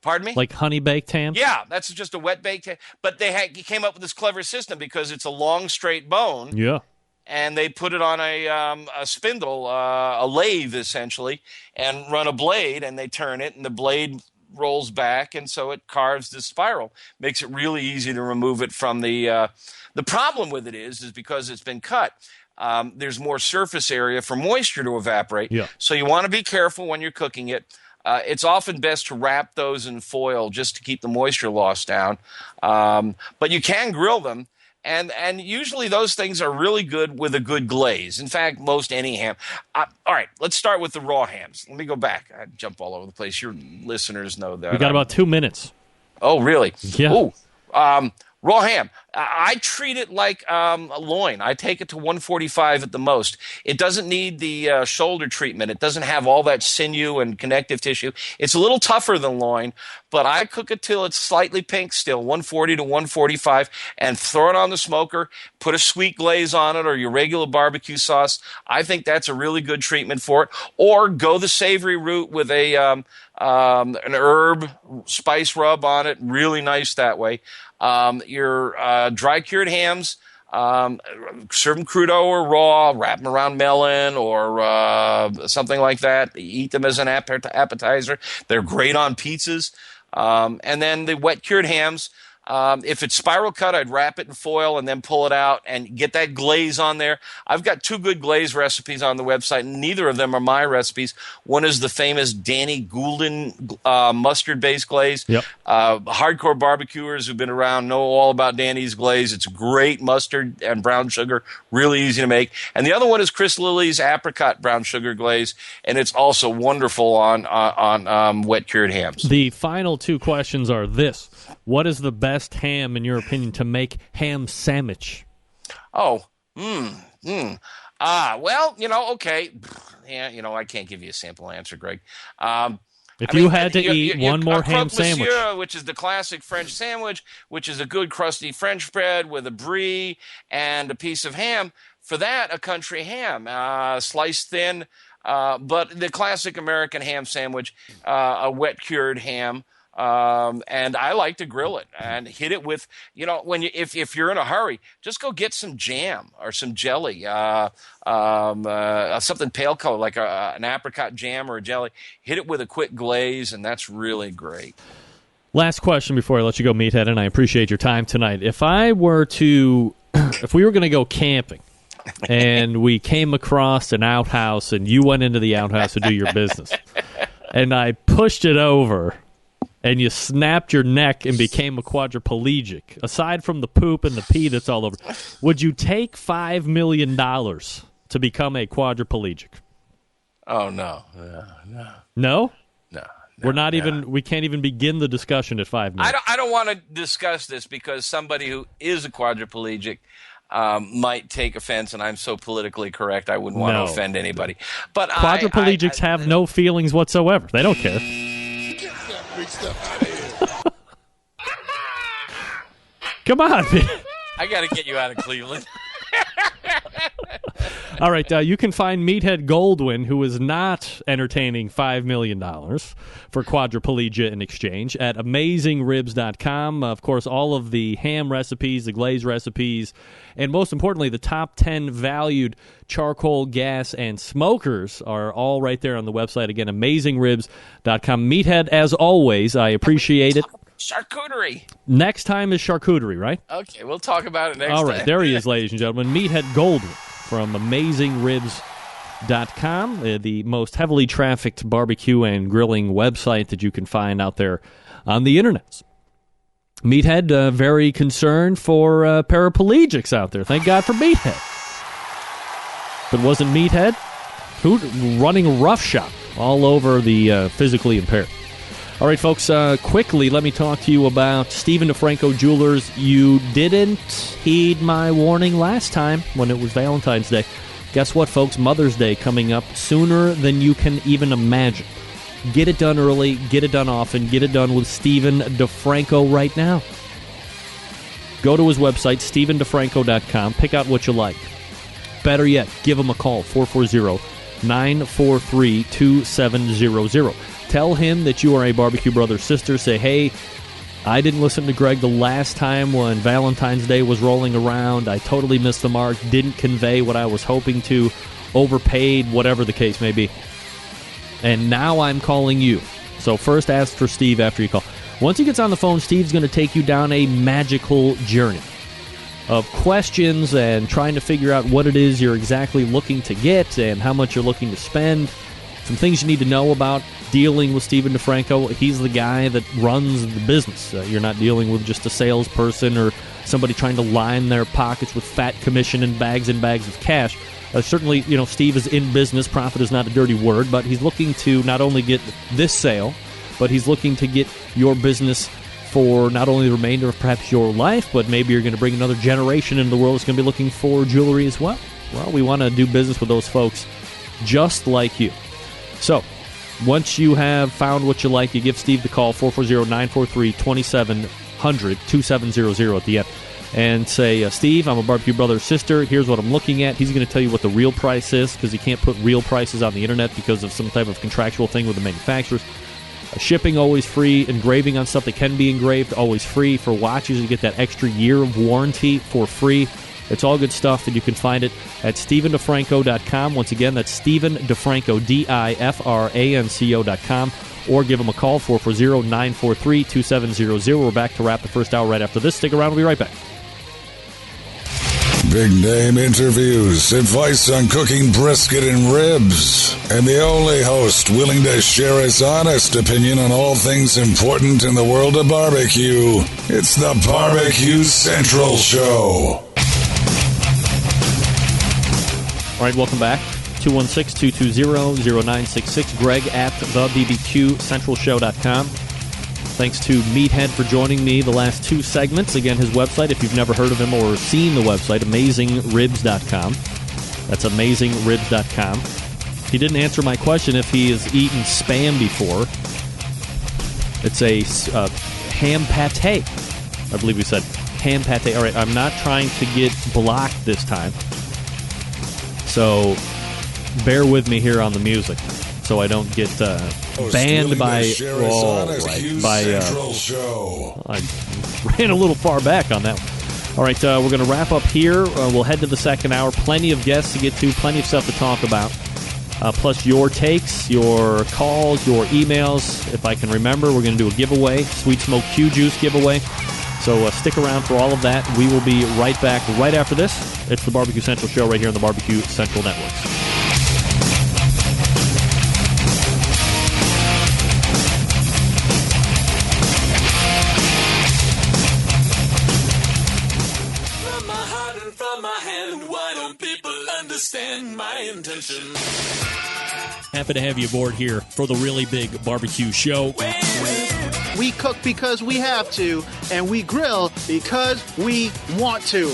Pardon me? Like honey baked ham? Yeah, that's just a wet baked ham. But he came up with this clever system because it's a long, straight bone. Yeah. And they put it on a spindle, a lathe essentially, and run a blade, and they turn it, and the blade rolls back, and so it carves this spiral. Makes it really easy to remove it from the. The problem with it is because it's been cut. There's more surface area for moisture to evaporate. Yeah. So you want to be careful when you're cooking it. It's often best to wrap those in foil just to keep the moisture loss down. But you can grill them. And usually those things are really good with a good glaze. In fact, most any ham. All right, let's start with the raw hams. Let me go back. I jump all over the place. Your listeners know that. We got about 2 minutes. Oh, really? Yeah. Ooh, raw ham. I treat it like a loin. I take it to 145 at the most. It doesn't need the shoulder treatment. It doesn't have all that sinew and connective tissue. It's a little tougher than loin, but I cook it till it's slightly pink still, 140 to 145, and throw it on the smoker, put a sweet glaze on it or your regular barbecue sauce. I think that's a really good treatment for it. Or go the savory route with an herb spice rub on it. Really nice that way. Your dry cured hams, serve them crudo or raw, wrap them around melon or something like that. Eat them as an appetizer. They're great on pizzas. And then the wet cured hams, if it's spiral cut, I'd wrap it in foil and then pull it out and get that glaze on there. I've got 2 good glaze recipes on the website, and neither of them are my recipes. One is the famous Danny Goulden mustard-based glaze. Yep. Hardcore barbecuers who've been around know all about Danny's glaze. It's great mustard and brown sugar, really easy to make. And the other one is Chris Lilly's apricot brown sugar glaze, and it's also wonderful on wet cured hams. The final 2 questions are this. What is the best ham, in your opinion, to make ham sandwich? Well, okay. Yeah, I can't give you a simple answer, Greg. If you had to eat one more ham sandwich. Monsieur, which is the classic French sandwich, which is a good crusty French bread with a brie and a piece of ham. For that, a country ham, sliced thin, but the classic American ham sandwich, a wet cured ham. And I like to grill it and hit it with, if you're in a hurry, just go get some jam or some jelly, something pale color like an apricot jam or a jelly. Hit it with a quick glaze, and that's really great. Last question before I let you go, Meathead, and I appreciate your time tonight. If we were going to go camping and we came across an outhouse and you went into the outhouse to do your business and I pushed it over and you snapped your neck and became a quadriplegic, aside from the poop and the pee that's all over, would you take $5 million to become a quadriplegic? Oh, no. No? No. We can't even begin the discussion at $5 million. I don't want to discuss this because somebody who is a quadriplegic might take offense, and I'm so politically correct I wouldn't want to offend anybody. But quadriplegics have no feelings whatsoever. They don't care. Big stuff out of here. Come on, man. I got to get you out of Cleveland. All right, you can find Meathead Goldwyn, who is not entertaining $5 million for quadriplegia in exchange, at AmazingRibs.com. Of course, all of the ham recipes, the glaze recipes, and most importantly, the top 10 valued charcoal, gas, and smokers are all right there on the website. Again, AmazingRibs.com. Meathead, as always, I appreciate it. Charcuterie. Next time is charcuterie, right? Okay, we'll talk about it next time. All right, there he is, ladies and gentlemen. Meathead Goldwyn from AmazingRibs.com, the most heavily trafficked barbecue and grilling website that you can find out there on the internet. Meathead, very concerned for paraplegics out there. Thank God for Meathead. If it wasn't Meathead, who running roughshod all over the physically impaired. All right, folks, quickly, let me talk to you about Stephen DeFranco Jewelers. You didn't heed my warning last time when it was Valentine's Day. Guess what, folks? Mother's Day coming up sooner than you can even imagine. Get it done early, get it done often, get it done with Stephen DeFranco right now. Go to his website, StephenDeFranco.com, pick out what you like. Better yet, give him a call, 440-943-2700. Tell him that you are a Barbecue Brothers sister. Say, hey, I didn't listen to Greg the last time when Valentine's Day was rolling around. I totally missed the mark, didn't convey what I was hoping to, overpaid, whatever the case may be. And now I'm calling you. So first ask for Steve after you call. Once he gets on the phone, Steve's going to take you down a magical journey of questions and trying to figure out what it is you're exactly looking to get and how much you're looking to spend. Some things you need to know about dealing with Stephen DeFranco. He's the guy that runs the business. You're not dealing with just a salesperson or somebody trying to line their pockets with fat commission and bags of cash. Certainly, Steve is in business. Profit is not a dirty word, but he's looking to not only get this sale, but he's looking to get your business for not only the remainder of perhaps your life, but maybe you're going to bring another generation into the world that's going to be looking for jewelry as well. Well, we want to do business with those folks just like you. So, once you have found what you like, you give Steve the call, 440-943-2700, 2700 at the end, and say, Steve, I'm a barbecue brother or sister. Here's what I'm looking at. He's going to tell you what the real price is, because he can't put real prices on the internet because of some type of contractual thing with the manufacturers. Shipping always free. Engraving on stuff that can be engraved always free. For watches, you get that extra year of warranty for free. It's all good stuff, and you can find it at StephenDeFranco.com. Once again, that's StephenDeFranco, DIFRANCO.com. Or give him a call, 440-943-2700. We're back to wrap the first hour right after this. Stick around. We'll be right back. Big name interviews, advice on cooking brisket and ribs, and the only host willing to share his honest opinion on all things important in the world of barbecue. It's the Barbecue Central Show. All right, welcome back. 216-220-0966. Greg at thebbqcentralshow.com. Thanks to Meathead for joining me the last two segments. Again, his website, if you've never heard of him or seen the website, AmazingRibs.com. That's AmazingRibs.com. He didn't answer my question if he has eaten Spam before. It's a ham pate. I believe we said ham pate. All right, I'm not trying to get blocked this time. So bear with me here on the music so I don't get banned by I ran a little far back on that one. All right, we're going to wrap up here. We'll head to the second hour. Plenty of guests to get to, plenty of stuff to talk about, plus your takes, your calls, your emails. If I can remember, we're going to do a giveaway, Sweet Smoke Q Juice giveaway. So stick around for all of that. We will be right back right after this. It's the Barbecue Central Show right here on the Barbecue Central Network. Understand my intention. Happy to have you aboard here for the really big barbecue show. We cook because we have to, and we grill because we want to.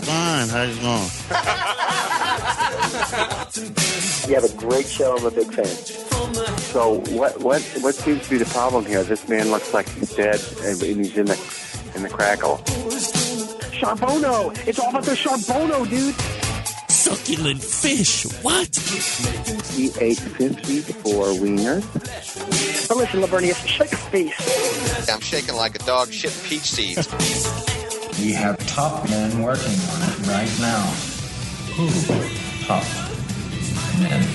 Fine, how's it going? You have a great show. I'm a big fan. So what seems to be the problem here? This man looks like he's dead, and he's in the crackle. Charbono! It's all about the charbono, dude! Succulent fish! What? He ate 54 wieners. Oh, listen, Lavernius, shake a face. I'm shaking like a dog shit peach seeds. We have top men working on it right now. Top men.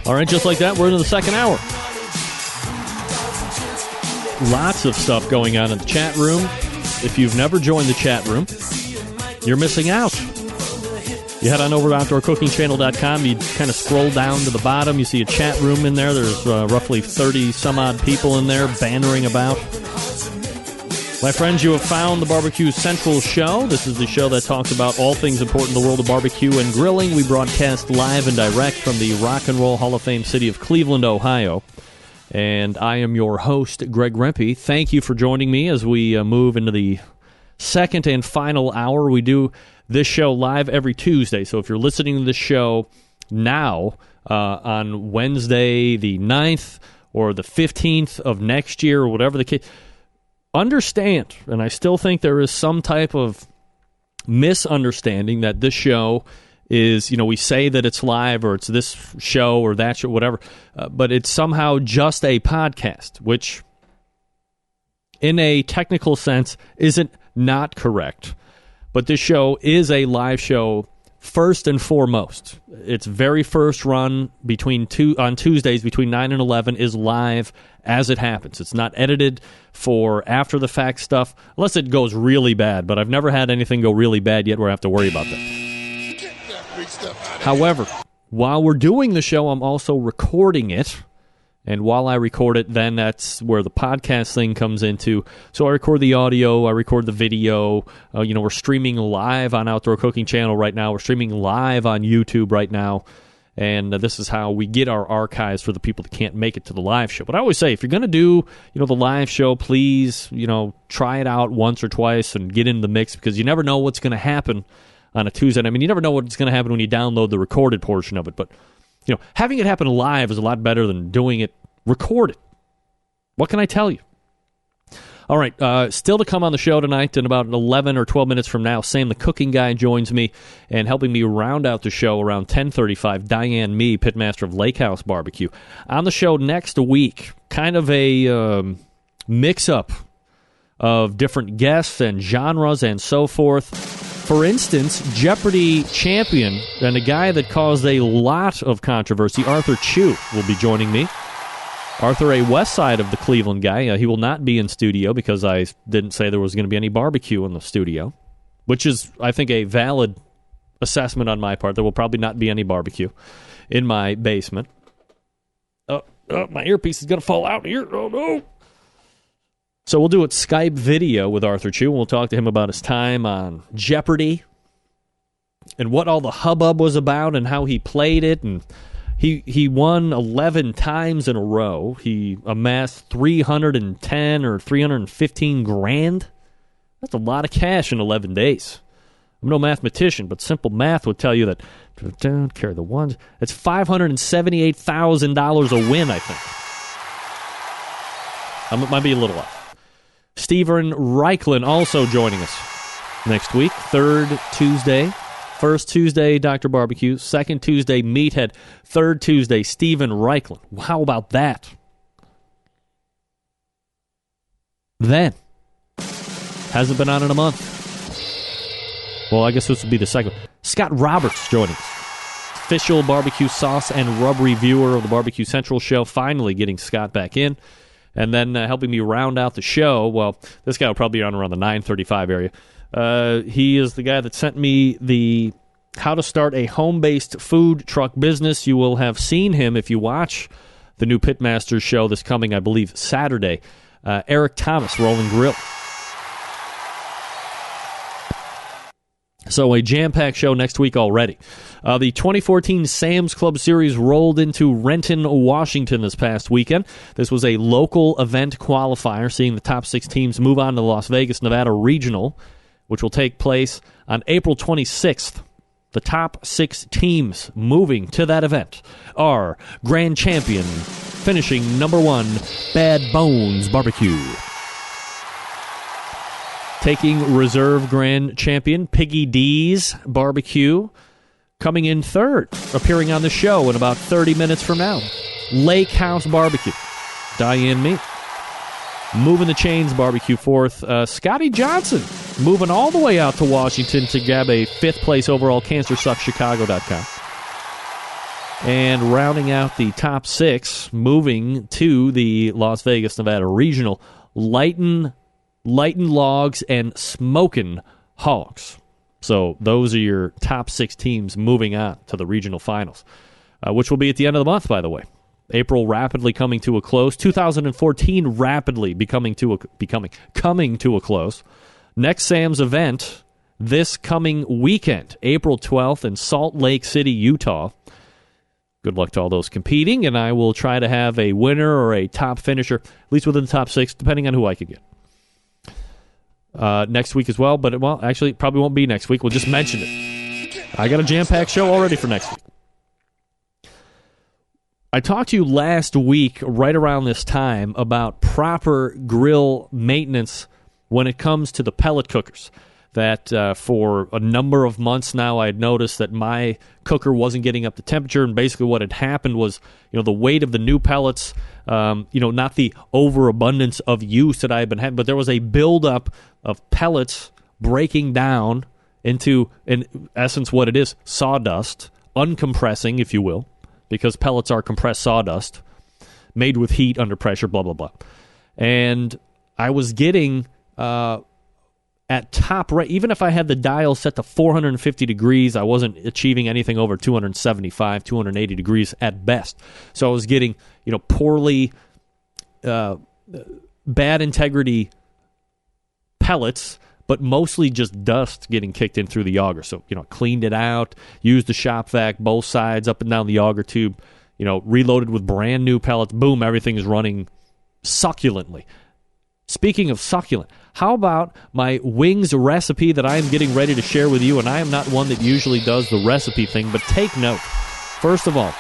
All right, just like that, we're into the second hour. Lots of stuff going on in the chat room. If you've never joined the chat room, you're missing out. You head on over to OutdoorCookingChannel.com. You kind of scroll down to the bottom. You see a chat room in there. There's roughly 30-some-odd people in there bantering about. My friends, you have found the Barbecue Central Show. This is the show that talks about all things important in the world of barbecue and grilling. We broadcast live and direct from the Rock and Roll Hall of Fame city of Cleveland, Ohio. And I am your host, Greg Rempe. Thank you for joining me as we move into the second and final hour. We do this show live every Tuesday. So if you're listening to this show now on Wednesday the 9th or the 15th of next year or whatever the case, understand, and I still think there is some type of misunderstanding that this show is, we say that it's live or it's this show or that show, whatever, but it's somehow just a podcast, which in a technical sense isn't not correct. But this show is a live show first and foremost. Its very first run on Tuesdays between 9 and 11 is live as it happens. It's not edited for after-the-fact stuff, unless it goes really bad, but I've never had anything go really bad yet where I have to worry about that. However, while we're doing the show, I'm also recording it. And while I record it, then that's where the podcast thing comes into. So I record the audio, I record the video. We're streaming live on Outdoor Cooking Channel right now. We're streaming live on YouTube right now. And this is how we get our archives for the people that can't make it to the live show. But I always say, if you're going to do, the live show, please, try it out once or twice and get in the mix, because you never know what's going to happen on a Tuesday. I mean, you never know what's going to happen when you download the recorded portion of it. But having it happen live is a lot better than doing it recorded. What can I tell you? All right, still to come on the show tonight, in about 11 or 12 minutes from now, Sam the Cooking Guy joins me, and helping me round out the show around 10:35, Diane Mee, pitmaster of Lakehouse BBQ. On the show next week, kind of a mix-up of different guests and genres and so forth. For instance, Jeopardy champion and a guy that caused a lot of controversy, Arthur Chu, will be joining me. Arthur, a west side of the Cleveland guy. He will not be in studio because I didn't say there was going to be any barbecue in the studio, which is, I think, a valid assessment on my part. There will probably not be any barbecue in my basement. Oh, my earpiece is going to fall out here. Oh, no. So we'll do it Skype video with Arthur Chu, and we'll talk to him about his time on Jeopardy and what all the hubbub was about and how he played it. And he won 11 times in a row. He amassed 310 or 315 grand. That's a lot of cash in 11 days. I'm no mathematician, but simple math would tell you that, don't carry the ones, it's $578,000 a win, I think. It might be a little off. Stephen Reichlin also joining us next week. Third Tuesday. First Tuesday, Dr. Barbecue. Second Tuesday, Meathead. Third Tuesday, Stephen Reichlin. How about that? Then, hasn't been on in a month. Well, I guess this would be the second. Scott Roberts joining us. Official barbecue sauce and rub reviewer of the Barbecue Central show. Finally getting Scott back in. And then helping me round out the show, well, this guy will probably be on around the 9:35 area. He is the guy that sent me the how to start a home-based food truck business. You will have seen him if you watch the new Pitmaster show this coming, I believe, Saturday. Eric Thomas, Rolling Grill. So a jam-packed show next week already. The 2014 Sam's Club Series rolled into Renton, Washington this past weekend. This was a local event qualifier, seeing the top 6 teams move on to the Las Vegas, Nevada Regional, which will take place on April 26th. The top 6 teams moving to that event are Grand Champion, finishing number 1, Bad Bones Barbecue. Taking reserve Grand Champion, Piggy D's Barbecue. Coming in third, appearing on the show in about 30 minutes from now, Lakehouse BBQ, Diane Mee. Moving the Chains Barbecue fourth, Scotty Johnson, moving all the way out to Washington to grab a 5th place overall, CancerSucksChicago.com. And rounding out the top 6, moving to the Las Vegas, Nevada Regional, Lighten Logs and Smokin' Hogs. So those are your top 6 teams moving on to the regional finals, which will be at the end of the month, by the way. April rapidly coming to a close. 2014 rapidly coming to a close. Next Sam's event this coming weekend, April 12th in Salt Lake City, Utah. Good luck to all those competing, and I will try to have a winner or a top finisher, at least within the top 6, depending on who I could get. Next week as well, but actually it probably won't be next week. We'll just mention it. I got a jam-packed show already for next week. I talked to you last week, right around this time, about proper grill maintenance when it comes to the pellet cookers. That for a number of months now, I had noticed that my cooker wasn't getting up to temperature, and basically what had happened was, the weight of the new pellets, not the overabundance of use that I had been having, but there was a buildup of pellets breaking down into, in essence, what it is, sawdust, uncompressing, if you will, because pellets are compressed sawdust, made with heat under pressure, blah, blah, blah. And I was getting, at top rate, even if I had the dial set to 450 degrees, I wasn't achieving anything over 275, 280 degrees at best. So I was getting, poorly, bad integrity pellets, but mostly just dust getting kicked in through the auger. So, cleaned it out, used the shop vac, both sides, up and down the auger tube, reloaded with brand new pellets. Boom, everything is running succulently. Speaking of succulent, how about my wings recipe that I am getting ready to share with you? And I am not one that usually does the recipe thing, but take note. First of all,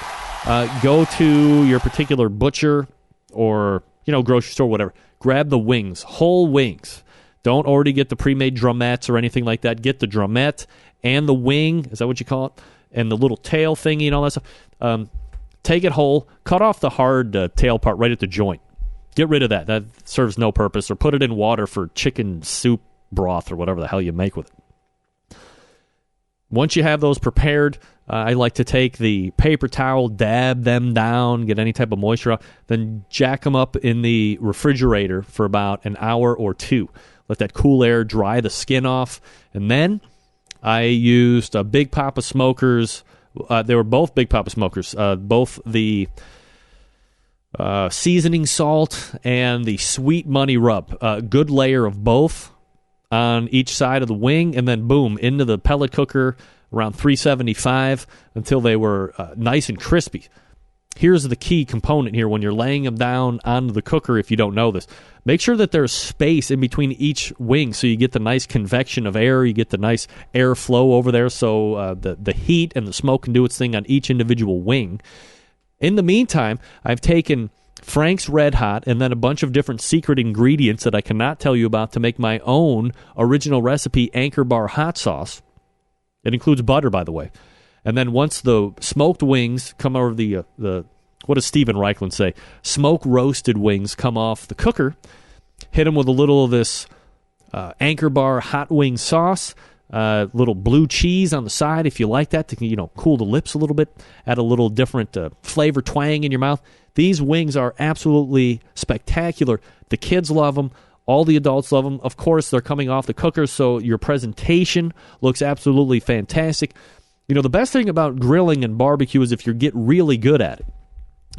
go to your particular butcher or, grocery store, whatever. Grab the wings, whole wings. Don't already get the pre-made drumettes or anything like that. Get the drumette and the wing, is that what you call it? And the little tail thingy and all that stuff. Take it whole. Cut off the hard tail part right at the joint. Get rid of that. That serves no purpose. Or put it in water for chicken soup broth or whatever the hell you make with it. Once you have those prepared, I like to take the paper towel, dab them down, get any type of moisture out, then jack them up in the refrigerator for about an hour or two. Let that cool air dry the skin off. And then I used a Big Papa Smokers. They were both Big Papa Smokers. Both the seasoning salt and the Sweet Money rub. Good layer of both on each side of the wing, and then boom, into the pellet cooker around 375 until they were nice and crispy. Here's the key component here when you're laying them down onto the cooker, if you don't know this. Make sure that there's space in between each wing so you get the nice convection of air, you get the nice air flow over there so the heat and the smoke can do its thing on each individual wing. In the meantime, I've taken Frank's Red Hot and then a bunch of different secret ingredients that I cannot tell you about to make my own original recipe Anchor Bar hot sauce. It includes butter, by the way. And then once the smoked wings come over the what does Steven Reichland say? Smoke roasted wings come off the cooker. Hit them with a little of this Anchor Bar hot wing sauce. Little blue cheese on the side if you like that to cool the lips a little bit. Add a little different flavor twang in your mouth. These wings are absolutely spectacular. The kids love them. All the adults love them. Of course, they're coming off the cooker, so your presentation looks absolutely fantastic. The best thing about grilling and barbecue is if you get really good at it.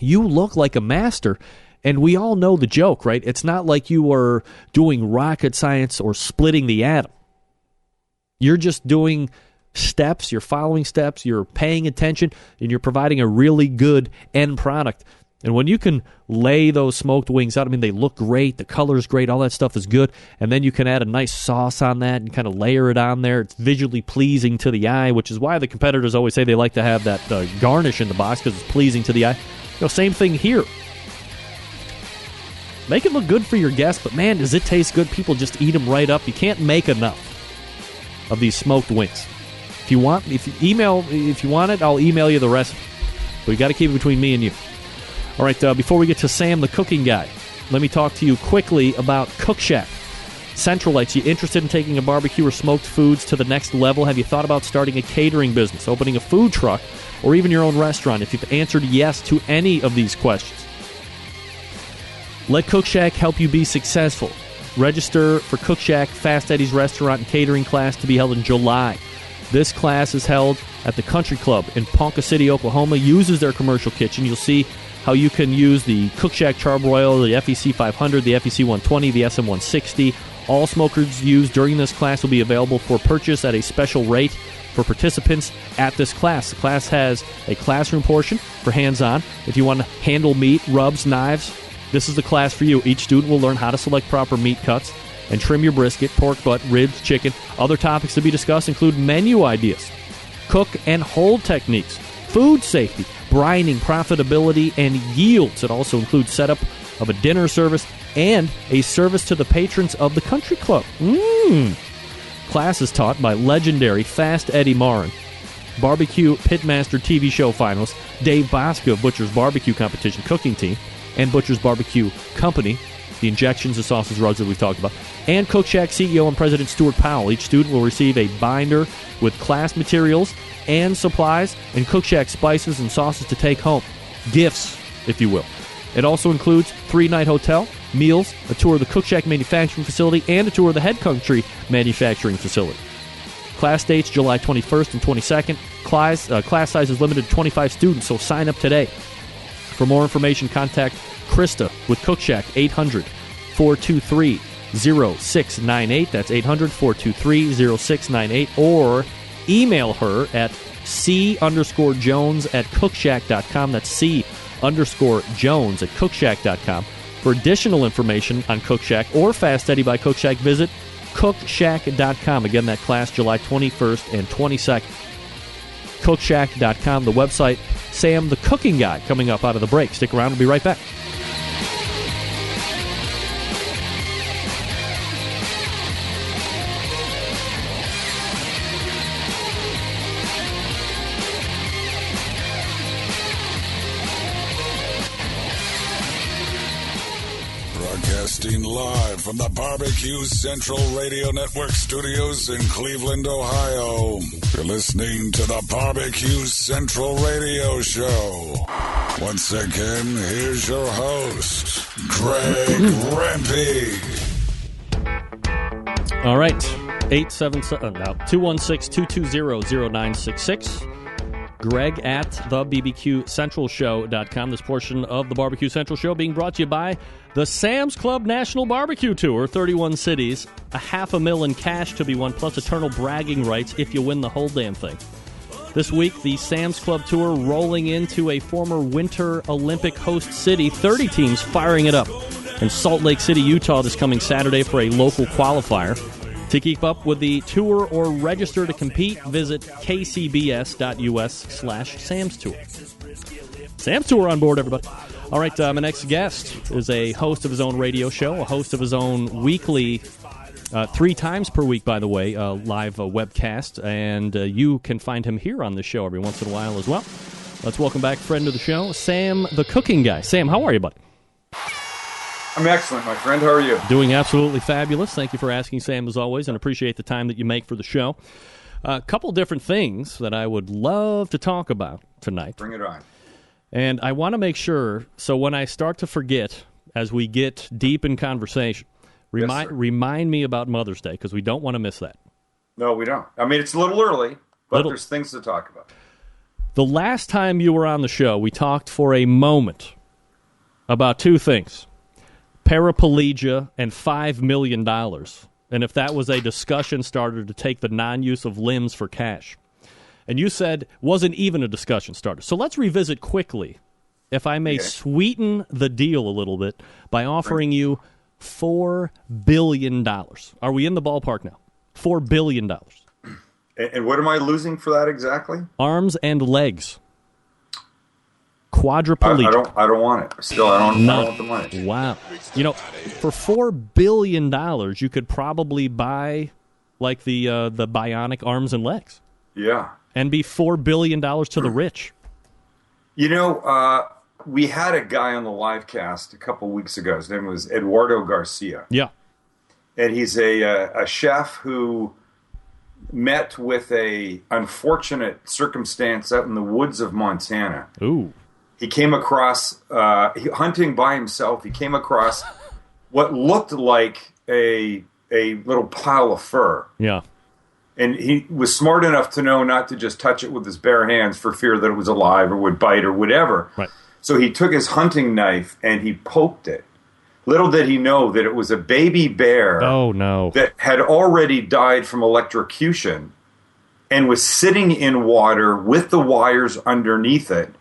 You look like a master, and we all know the joke, right? It's not like you are doing rocket science or splitting the atom. You're just doing steps, you're following steps, you're paying attention, and you're providing a really good end product. And when you can lay those smoked wings out, they look great, the color's great, all that stuff is good, and then you can add a nice sauce on that and kind of layer it on there. It's visually pleasing to the eye, which is why the competitors always say they like to have that garnish in the box because it's pleasing to the eye. Same thing here. Make it look good for your guests, but man, does it taste good. People just eat them right up. You can't make enough of these smoked wings. If you want it, I'll email you the recipe. But you got to keep it between me and you. All right, before we get to Sam, the cooking guy, let me talk to you quickly about Cook Shack. Centralites, you interested in taking a barbecue or smoked foods to the next level? Have you thought about starting a catering business, opening a food truck, or even your own restaurant? If you've answered yes to any of these questions, let Cook Shack help you be successful. Register for Cook Shack Fast Eddie's Restaurant and Catering class to be held in July. This class is held at the Country Club in Ponca City, Oklahoma. Uses their commercial kitchen. You'll see how you can use the Cook Shack Charbroil, the FEC 500, the FEC 120, the SM 160. All smokers used during this class will be available for purchase at a special rate for participants at this class. The class has a classroom portion for hands-on. If you want to handle meat, rubs, knives, this is the class for you. Each student will learn how to select proper meat cuts and trim your brisket, pork butt, ribs, chicken. Other topics to be discussed include menu ideas, cook and hold techniques, food safety, brining, profitability, and yields. It also includes setup of a dinner service and a service to the patrons of the Country Club. Class is taught by legendary Fast Eddie Marin, barbecue pitmaster TV show finalist Dave Bosca of Butcher's Barbecue Competition Cooking Team and Butcher's Barbecue Company. the injections, the sauces, rugs that we've talked about. And Cook Shack CEO and President Stuart Powell. Each student will receive a binder with class materials and supplies, and Cook Shack spices and sauces to take home. Gifts, if you will. It also includes 3-night hotel, meals, a tour of the Cook Shack manufacturing facility, and a tour of the Head Country manufacturing facility. Class dates July 21st and 22nd. Class size is limited to 25 students, so sign up today. For more information, contact Krista with Cook Shack, 800-423-0698. That's 800-423-0698. Or email her at c_jones@cookshack.com. That's c_jones@cookshack.com. For additional information on Cook Shack or Fast Eddie by Cook Shack, visit cookshack.com. Again, that class July 21st and 22nd. Cookshack.com, the website. Sam, the cooking guy, coming up out of the break. Stick around. We'll be right back. Broadcasting live from the Barbecue Central Radio Network studios in Cleveland, Ohio. You're listening to the Barbecue Central Radio Show. Once again, here's your host, Greg Rempe. All right, 216-220-0966. Greg at thebbqcentralshow.com. This portion of the Barbecue Central Show being brought to you by the Sam's Club National Barbecue Tour, 31 cities, $500,000 in cash to be won, plus eternal bragging rights if you win the whole damn thing. This week, the Sam's Club Tour rolling into a former Winter Olympic host city, 30 teams firing it up. In Salt Lake City, Utah, this coming Saturday for a local qualifier. To keep up with the tour or register to compete, visit kcbs.us/Sam's Tour. Sam's Tour on board, everybody. All right, my next guest is a host of his own radio show, a host of his own weekly, 3 times per week, by the way, live webcast, and you can find him here on the show every once in a while as well. Let's welcome back friend of the show, Sam, the cooking guy. Sam, how are you, buddy? I'm excellent, my friend. How are you? Doing absolutely fabulous. Thank you for asking, Sam, as always, and appreciate the time that you make for the show. A couple different things that I would love to talk about tonight. Bring it on. And I want to make sure, so when I start to forget, as we get deep in conversation, remind me about Mother's Day, because we don't want to miss that. No, we don't. I mean, it's a little early, but there's things to talk about. The last time you were on the show, we talked for a moment about 2 things. Paraplegia and $5 million, and if that was a discussion starter to take the non-use of limbs for cash. And you said wasn't even a discussion starter. So let's revisit quickly, if I may sweeten the deal a little bit, by offering you $4 billion. Are we in the ballpark now? $4 billion. And what am I losing for that exactly? Arms and legs. Quadriplegic. I don't want it. Still, I don't want the money. Wow. You know, for $4 billion, you could probably buy like the bionic arms and legs. Yeah. And be $4 billion to the rich. You know, we had a guy on the live cast a couple weeks ago. His name was Eduardo Garcia. Yeah. And he's a chef who met with a unfortunate circumstance out in the woods of Montana. Ooh. He came across, hunting by himself, he came across what looked like a little pile of fur. Yeah. And he was smart enough to know not to just touch it with his bare hands for fear that it was alive or would bite or whatever. Right. So he took his hunting knife and he poked it. Little did he know that it was a baby bear that had already died from electrocution and was sitting in water with the wires underneath it.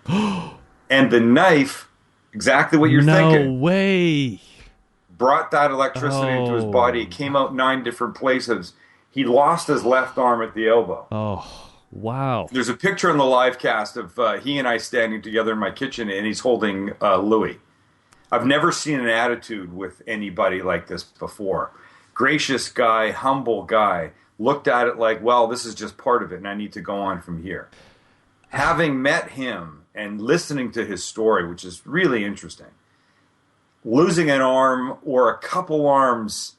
And the knife, exactly what you're thinking. No way. Brought that electricity into his body. It came out 9 different places. He lost his left arm at the elbow. Oh, wow. There's a picture in the live cast of he and I standing together in my kitchen, and he's holding Louis. I've never seen an attitude with anybody like this before. Gracious guy, humble guy. Looked at it like, well, this is just part of it, and I need to go on from here. Having met him and listening to his story, which is really interesting, losing an arm or a couple arms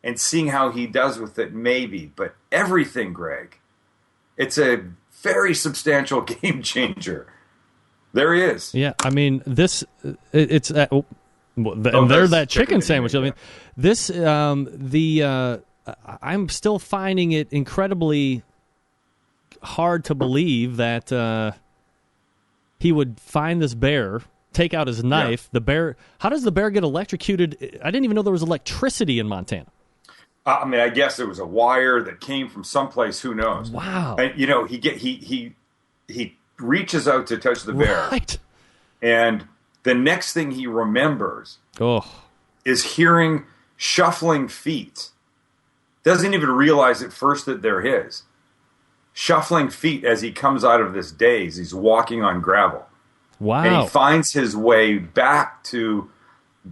and seeing how he does with it, maybe. But everything, Greg, it's a very substantial game changer. There he is. Yeah, I mean, there's that chicken sandwich. I mean, this, I'm still finding it incredibly hard to believe that he would find this bear, take out his knife. Yeah. The bear. How does the bear get electrocuted? I didn't even know there was electricity in Montana. I mean, I guess there was a wire that came from someplace. Who knows? Wow. And he reaches out to touch the bear, right. And the next thing he remembers is hearing shuffling feet. Doesn't even realize at first that they're his. Shuffling feet as he comes out of this daze. He's walking on gravel. Wow. And he finds his way back to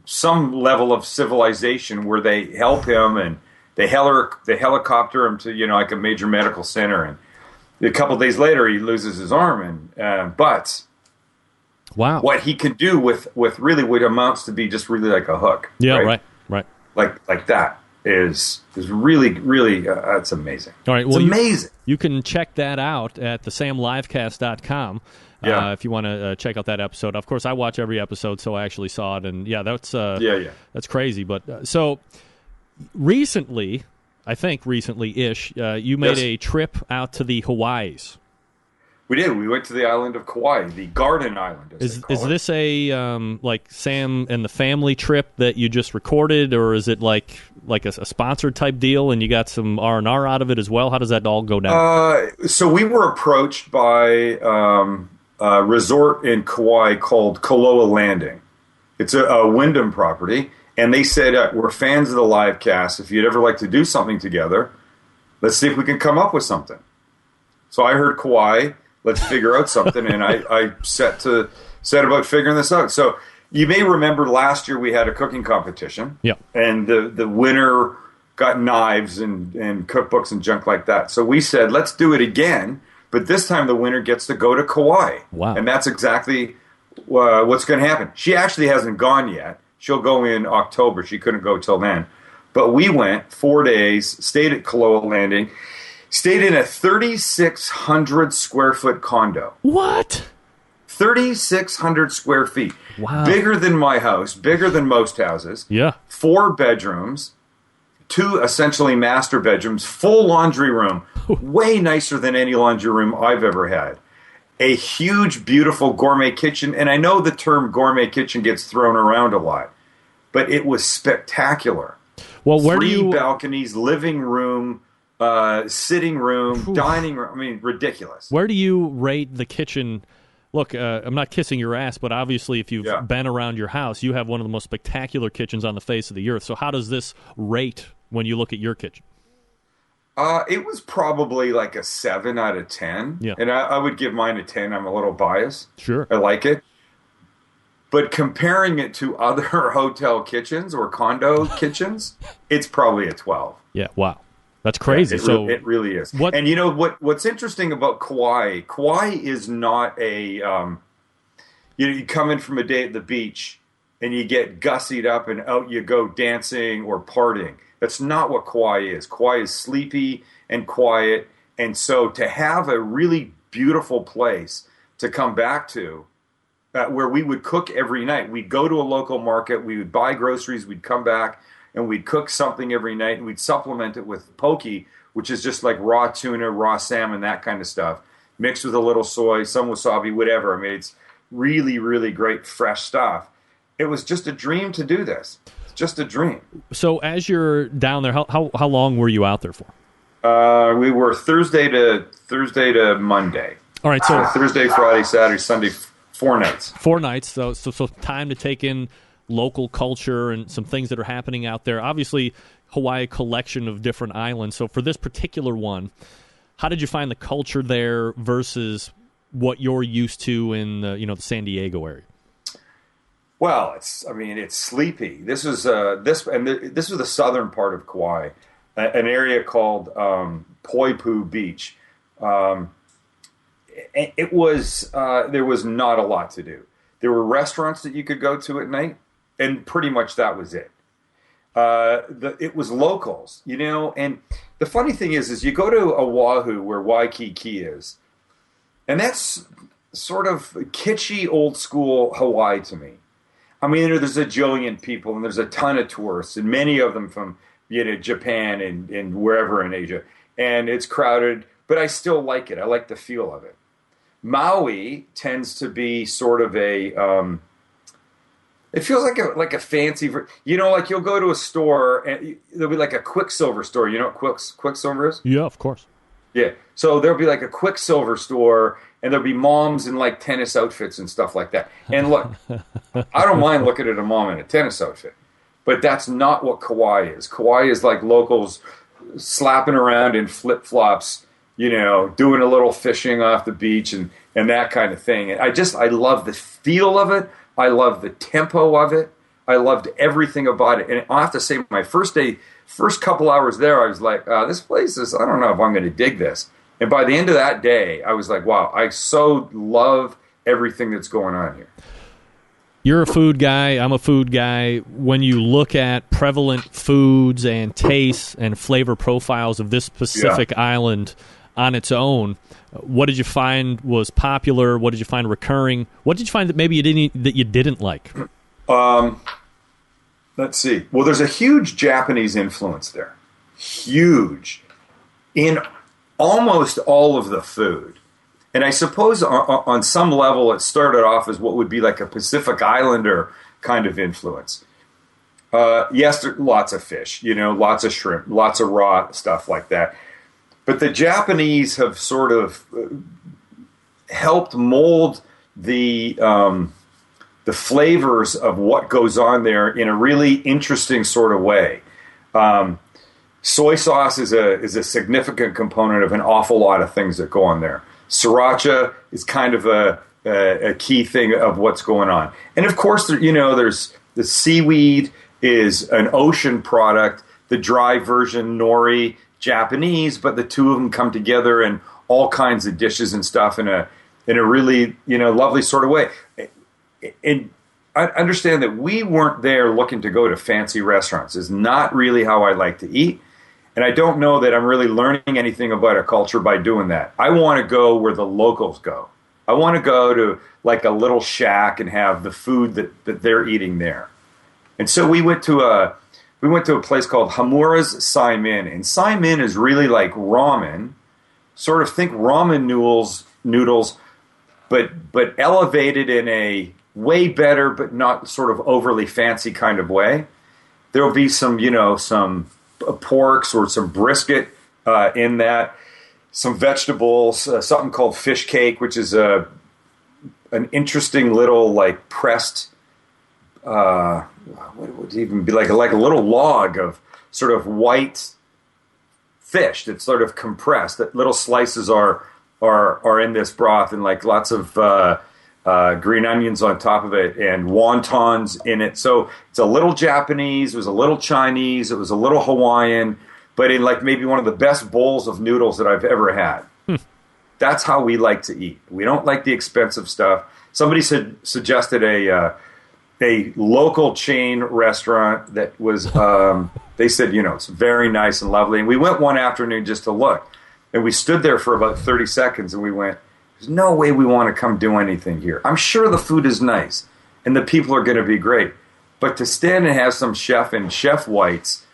some level of civilization where they help him and they helicopter him to, like a major medical center. And a couple of days later, he loses his arm. But wow, what he can do with really what amounts to be just really like a hook. Yeah, right. Like that is really, really, it's amazing. All right, well, it's amazing. You can check that out at thesamlivecast.com. Yeah. If you want to check out that episode. Of course, I watch every episode, so I actually saw it, and that's crazy. But so recently, I think recently-ish, you made a trip out to the Hawaiis. We did. We went to the island of Kauai, the Garden Island. Is this a like Sam and the family trip that you just recorded, or is it like a sponsored type deal, and you got some R&R out of it as well? How does that all go down? So we were approached by a resort in Kauai called Koloa Landing. It's a Wyndham property, and they said, we're fans of the live cast. If you'd ever like to do something together, let's see if we can come up with something. So I heard Kauai. Let's figure out something, and I set about figuring this out. So you may remember last year we had a cooking competition, and the winner got knives and cookbooks and junk like that. So we said, let's do it again, but this time the winner gets to go to Kauai. Wow. And that's exactly what's going to happen. She actually hasn't gone yet. She'll go in October. She couldn't go till then. But we went 4 days, stayed at Koloa Landing, stayed in a 3,600 square foot condo. What? 3,600 square feet. Wow. Bigger than my house, bigger than most houses. Yeah. 4 bedrooms, 2 essentially master bedrooms, full laundry room, way nicer than any laundry room I've ever had. A huge, beautiful gourmet kitchen. And I know the term gourmet kitchen gets thrown around a lot, but it was spectacular. Well, where 3 do you... balconies, living room, sitting room, dining room. I mean, ridiculous. Where do you rate the kitchen? Look, I'm not kissing your ass, but obviously if you've been around your house, you have one of the most spectacular kitchens on the face of the earth. So how does this rate when you look at your kitchen? It was probably like a 7 out of 10. Yeah. And I would give mine a 10. I'm a little biased. Sure. I like it. But comparing it to other hotel kitchens or condo kitchens, it's probably a 12. Yeah, wow. That's crazy. Yeah, it really is. And you know what's interesting about Kauai? Kauai is not a you come in from a day at the beach and you get gussied up and out you go dancing or partying. That's not what Kauai is. Kauai is sleepy and quiet, and so to have a really beautiful place to come back to, where we would cook every night. We'd go to a local market, we would buy groceries, we'd come back, and we'd cook something every night, and we'd supplement it with poke, which is just like raw tuna, raw salmon, that kind of stuff, mixed with a little soy, some wasabi, whatever. I mean, it's really, really great, fresh stuff. It was just a dream to do this. It's just a dream. So as you're down there, how long were you out there for? We were Thursday to Monday. All right, so Thursday, Friday, Saturday, Sunday, 4 nights. 4 nights, so time to take in local culture and some things that are happening out there. Obviously, Hawaii, a collection of different islands. So for this particular one, how did you find the culture there versus what you're used to in the San Diego area? Well, it's sleepy. This was this was the southern part of Kauai, an area called Poipu Beach. It was there was not a lot to do. There were restaurants that you could go to at night, and pretty much that was it. It was locals, and the funny thing is you go to Oahu where Waikiki is, and that's sort of kitschy, old school Hawaii to me. I mean, there's a jillion people, and there's a ton of tourists, and many of them from Japan and wherever in Asia, and it's crowded, but I still like it. I like the feel of it. Maui tends to be sort of a it feels like a fancy, like you'll go to a store and there'll be like a Quicksilver store. You know what Quicksilver is? Yeah, of course. Yeah. So there'll be like a Quicksilver store, and there'll be moms in like tennis outfits and stuff like that. And look, I don't mind looking at a mom in a tennis outfit, but that's not what Kauai is. Kauai is like locals slapping around in flip-flops, doing a little fishing off the beach and that kind of thing. And I love the feel of it. I love the tempo of it. I loved everything about it. And I have to say, my first couple hours there, I was like, this place I don't know if I'm going to dig this. And by the end of that day, I was like, wow, I so love everything that's going on here. You're a food guy. I'm a food guy. When you look at prevalent foods and tastes and flavor profiles of this specific island on its own, what did you find was popular? What did you find recurring? What did you find that maybe you didn't like? Let's see. Well, there's a huge Japanese influence there. Huge. In almost all of the food. And I suppose on some level it started off as what would be like a Pacific Islander kind of influence. Yes, there's lots of fish, lots of shrimp, lots of raw stuff like that. But the Japanese have sort of helped mold the flavors of what goes on there in a really interesting sort of way. Soy sauce is a significant component of an awful lot of things that go on there. Sriracha is kind of a key thing of what's going on. And of course, there's the seaweed is an ocean product, the dry version, nori, Japanese, but the two of them come together in all kinds of dishes and stuff in a really, lovely sort of way. And I understand that we weren't there looking to go to fancy restaurants. It's not really how I like to eat. And I don't know that I'm really learning anything about a culture by doing that. I want to go where the locals go. I want to go to like a little shack and have the food that they're eating there. And so we went to a place called Hamura's Saimin. And Saimin is really like ramen. Sort of think ramen noodles, but elevated in a way better, but not sort of overly fancy kind of way. There'll be some porks or some brisket in that, some vegetables, something called fish cake, which is an interesting little like pressed, what would it even be like a little log of sort of white fish that's sort of compressed. That little slices are in this broth and like lots of green onions on top of it and wontons in it. So it's a little Japanese, it was a little Chinese, it was a little Hawaiian, but in like maybe one of the best bowls of noodles that I've ever had. That's how we like to eat. We don't like the expensive stuff. Somebody suggested a local chain restaurant that was, they said, it's very nice and lovely. And we went one afternoon just to look. And we stood there for about 30 seconds and we went, there's no way we want to come do anything here. I'm sure the food is nice and the people are going to be great. But to stand and have some chef and chef whites,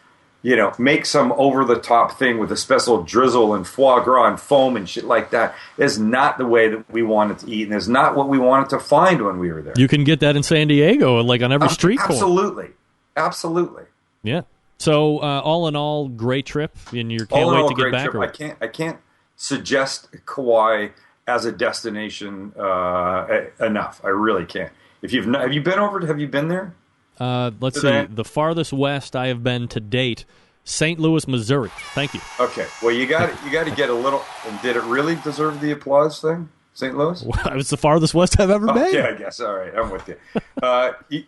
make some over-the-top thing with a special drizzle and foie gras and foam and shit like that is not the way that we wanted to eat, and is not what we wanted to find when we were there. You can get that in San Diego, like on every street corner. Absolutely. Yeah. So, all in all, great trip, and you can't wait to get back. I can't suggest Kauai as a destination enough. I really can't. Have you been there? Let's see. The farthest west I have been to date, St. Louis, Missouri. Thank you. Okay. Well, you got to get a little. And did it really deserve the applause thing, St. Louis? Well, it was the farthest west I've ever been. Yeah, I guess. All right, I'm with you.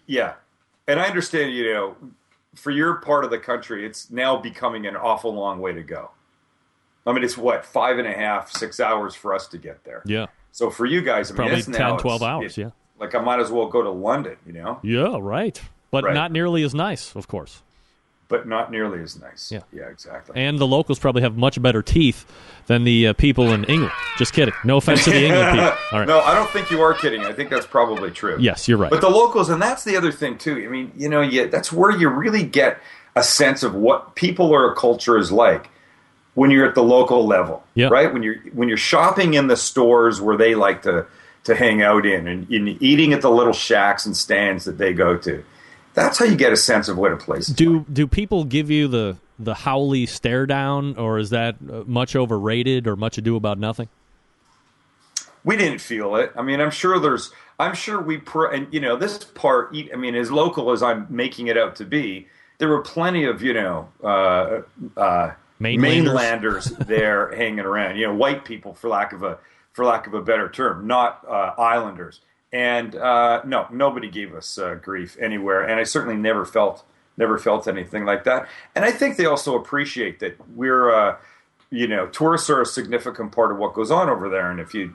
Yeah, and I understand. For your part of the country, it's now becoming an awful long way to go. I mean, it's 5.5, 6 hours for us to get there. Yeah. So for you guys, probably 10, 12 hours. Yeah. Like I might as well go to London. Yeah. Right. but not nearly as nice, of course. But not nearly as nice. Yeah, exactly. And the locals probably have much better teeth than the people in England. Just kidding. No offense to the England people. All right. No, I don't think you are kidding. I think that's probably true. Yes, you're right. But the locals, and that's the other thing, too. I mean, that's where you really get a sense of what people or a culture is like when you're at the local level, right? When you're shopping in the stores where they like to hang out in and eating at the little shacks and stands that they go to. That's how you get a sense of what a place is. Do people give you the Howley stare down, or is that much overrated or much ado about nothing? We didn't feel it. I mean, I'm sure this part, I mean, as local as I'm making it out to be, there were plenty of, mainlanders there hanging around, white people, for lack of a better term, not islanders. And no, nobody gave us grief anywhere, and I certainly never felt anything like that. And I think they also appreciate that we're, tourists are a significant part of what goes on over there. And if you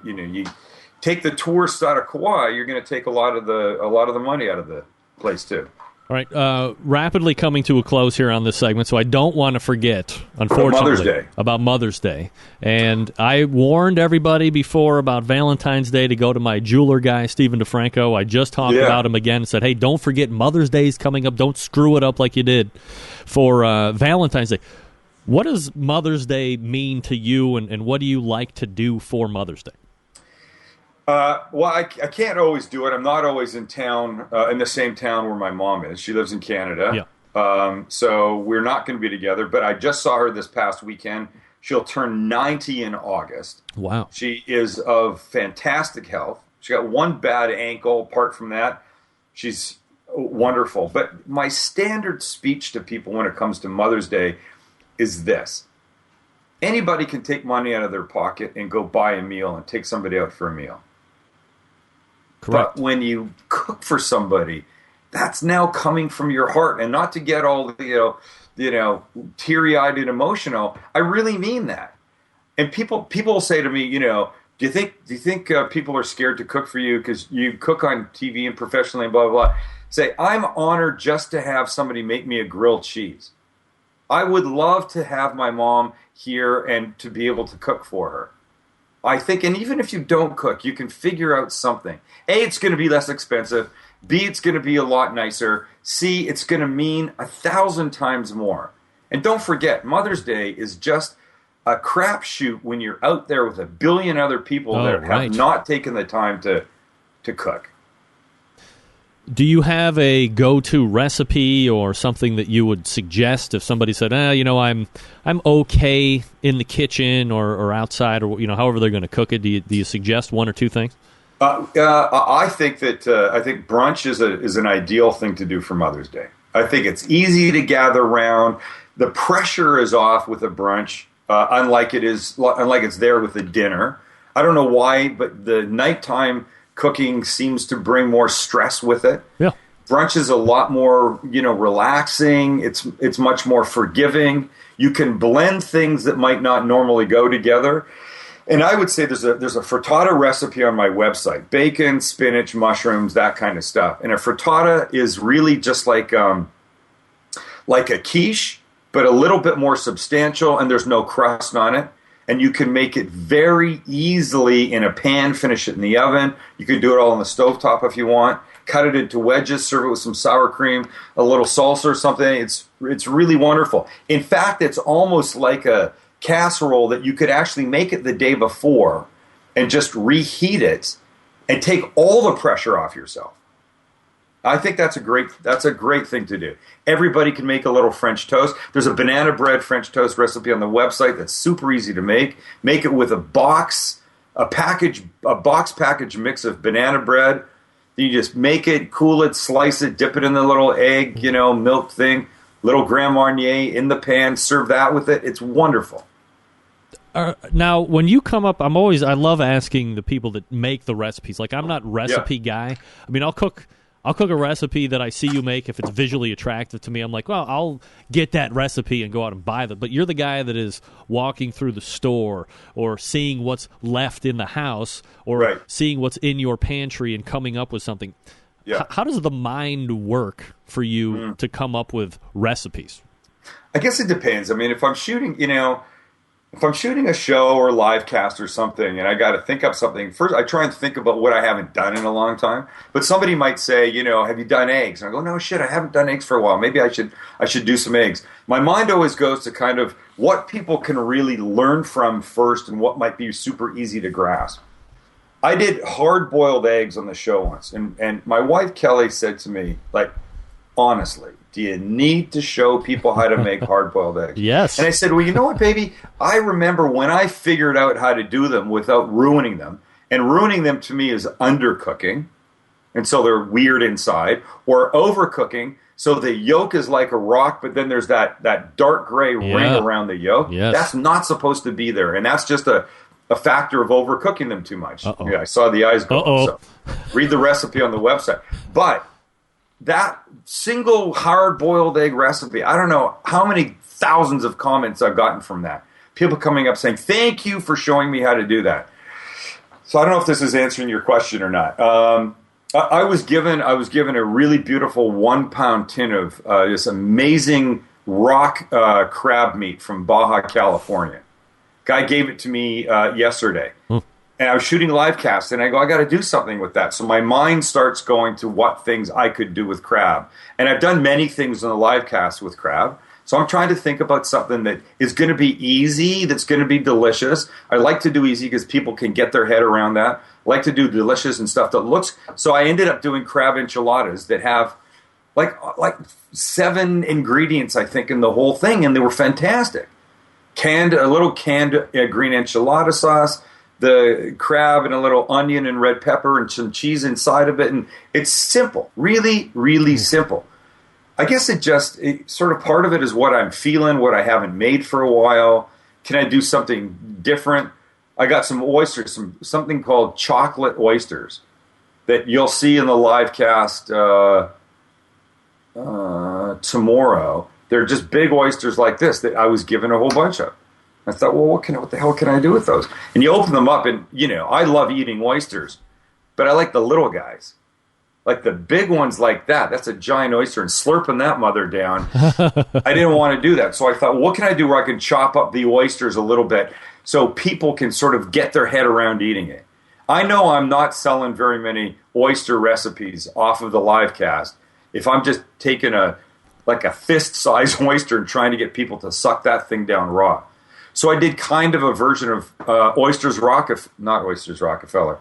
take the tourists out of Kauai, you're going to take a lot of the money out of the place too. All right, rapidly coming to a close here on this segment, so I don't want to forget, unfortunately, about Mother's Day. And I warned everybody before about Valentine's Day to go to my jeweler guy, Stephen DeFranco. I just talked about him again and said, hey, don't forget Mother's Day is coming up. Don't screw it up like you did for Valentine's Day. What does Mother's Day mean to you, and what do you like to do for Mother's Day? Well, I can't always do it. I'm not always in town, in the same town where my mom is. She lives in Canada. Yeah. So we're not going to be together, but I just saw her this past weekend. She'll turn 90 in August. Wow. She is of fantastic health. She got one bad ankle. Apart from that, she's wonderful. But my standard speech to people when it comes to Mother's Day is this. Anybody can take money out of their pocket and go buy a meal and take somebody out for a meal. Correct. But when you cook for somebody, that's now coming from your heart, and not to get all teary-eyed and emotional. I really mean that. And people will say to me, do you think people are scared to cook for you because you cook on TV and professionally and blah blah blah? Say, I'm honored just to have somebody make me a grilled cheese. I would love to have my mom here and to be able to cook for her. I think, and even if you don't cook, you can figure out something. A, it's going to be less expensive. B, it's going to be a lot nicer. C, it's going to mean 1,000 times more. And don't forget, Mother's Day is just a crapshoot when you're out there with a billion other people that have not taken the time to cook. Do you have a go-to recipe or something that you would suggest if somebody said, I'm okay in the kitchen or outside, or however they're going to cook it? Do you suggest one or two things? I think brunch is an ideal thing to do for Mother's Day. I think it's easy to gather around. The pressure is off with a brunch, unlike it's there with a dinner. I don't know why, but the nighttime cooking seems to bring more stress with it. Yeah. Brunch is a lot more, relaxing. It's much more forgiving. You can blend things that might not normally go together. And I would say there's a frittata recipe on my website: bacon, spinach, mushrooms, that kind of stuff. And a frittata is really just like a quiche, but a little bit more substantial, and there's no crust on it. And you can make it very easily in a pan, finish it in the oven. You can do it all on the stovetop if you want. Cut it into wedges, serve it with some sour cream, a little salsa or something. It's really wonderful. In fact, it's almost like a casserole that you could actually make it the day before and just reheat it and take all the pressure off yourself. I think that's a great thing to do. Everybody can make a little French toast. There's a banana bread French toast recipe on the website that's super easy to make. Make it with a box package mix of banana bread. You just make it, cool it, slice it, dip it in the little egg, milk thing, little Grand Marnier in the pan, serve that with it. It's wonderful. Now, when you come up, I love asking the people that make the recipes. Like, I'm not recipe guy. I mean, I'll cook a recipe that I see you make. If it's visually attractive to me, I'm like, well, I'll get that recipe and go out and buy them. But you're the guy that is walking through the store or seeing what's left in the house or seeing what's in your pantry and coming up with something. How does the mind work for you to come up with recipes? I guess it depends. I mean, if I'm shooting, if I'm shooting a show or live cast or something and I got to think up something, first I try and think about what I haven't done in a long time. But somebody might say, have you done eggs? And I go, no, shit, I haven't done eggs for a while. Maybe I should do some eggs. My mind always goes to kind of what people can really learn from first and what might be super easy to grasp. I did hard-boiled eggs on the show once. And my wife, Kelly, said to me, like, honestly, do you need to show people how to make hard-boiled eggs? Yes. And I said, well, you know what, baby? I remember when I figured out how to do them without ruining them. And ruining them to me is undercooking, and so they're weird inside, or overcooking, so the yolk is like a rock, but then there's that dark gray ring around the yolk. Yes. That's not supposed to be there, and that's just a factor of overcooking them too much. Yeah, I saw the eyes go up, so read the recipe on the website. But that single hard-boiled egg recipe, I don't know how many thousands of comments I've gotten from that. People coming up saying, thank you for showing me how to do that. So I don't know if this is answering your question or not. I was given a really beautiful 1-pound tin of this amazing rock crab meat from Baja, California. Guy gave it to me yesterday. And I was shooting live cast, and I go, I got to do something with that. So my mind starts going to what things I could do with crab. And I've done many things in the live cast with crab. So I'm trying to think about something that is going to be easy, that's going to be delicious. I like to do easy because people can get their head around that. I like to do delicious and stuff that looks. So I ended up doing crab enchiladas that have like 7 ingredients, I think, in the whole thing, and they were fantastic. A little canned green enchilada sauce, the crab and a little onion and red pepper and some cheese inside of it. And it's simple, really, really simple. I guess it sort of part of it is what I'm feeling, what I haven't made for a while. Can I do something different? I got some oysters, something called chocolate oysters that you'll see in the live cast tomorrow. They're just big oysters like this that I was given a whole bunch of. I thought, well, what the hell can I do with those? And you open them up, and, I love eating oysters, but I like the little guys. Like the big ones like that. That's a giant oyster, and slurping that mother down, I didn't want to do that. So I thought, what can I do where I can chop up the oysters a little bit so people can sort of get their head around eating it? I know I'm not selling very many oyster recipes off of the live cast if I'm just taking a fist-sized oyster and trying to get people to suck that thing down raw. So I did kind of a version of not Oysters Rockefeller.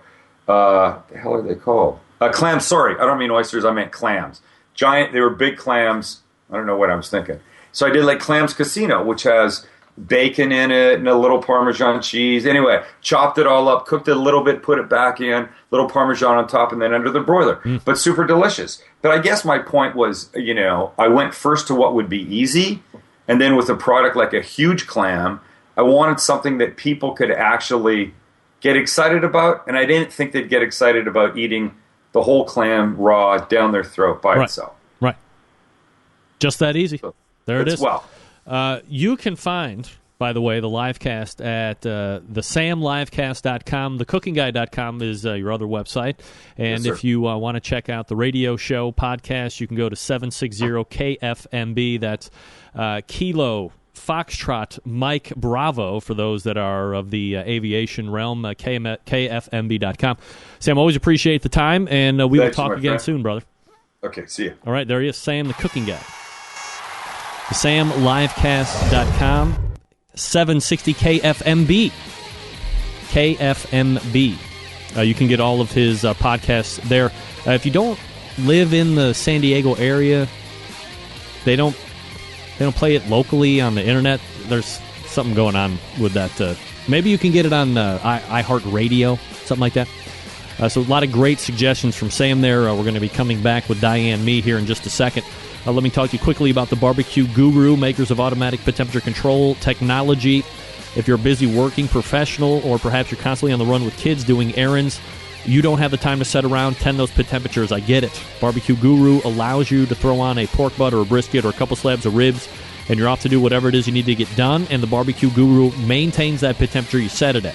The hell are they called? Clams, sorry. I don't mean oysters, I meant clams. They were big clams. I don't know what I was thinking. So I did like Clams Casino, which has bacon in it and a little Parmesan cheese. Anyway, chopped it all up, cooked it a little bit, put it back in, little Parmesan on top, and then under the broiler. But super delicious. But I guess my point was, I went first to what would be easy, and then with a product like a huge clam, I wanted something that people could actually get excited about, and I didn't think they'd get excited about eating the whole clam raw down their throat by itself. Right. Just that easy. So there it is. Well, you can find, by the way, the livecast at thesamlivecast.com. Thecookingguy.com is your other website. And if you want to check out the radio show podcast, you can go to 760KFMB. That's Kilo Foxtrot Mike Bravo for those that are of the aviation realm, KFMB.com. Sam, always appreciate the time, and we will talk again soon, brother. Okay, see you. All right, there he is, Sam the Cooking Guy. SamLivecast.com, 760 KFMB. KFMB. You can get all of his podcasts there. If you don't live in the San Diego area, they don't play it locally on the internet. There's something going on with that. Maybe you can get it on iHeartRadio, something like that. So a lot of great suggestions from Sam there. We're going to be coming back with Diane Mee here in just a second. Let me talk to you quickly about the Barbecue Guru, makers of automatic pit temperature control technology. If you're a busy working professional, or perhaps you're constantly on the run with kids doing errands, you don't have the time to sit around, tend those pit temperatures. I get it. Barbecue Guru allows you to throw on a pork butt or a brisket or a couple slabs of ribs, and you're off to do whatever it is you need to get done, and the Barbecue Guru maintains that pit temperature you set it at.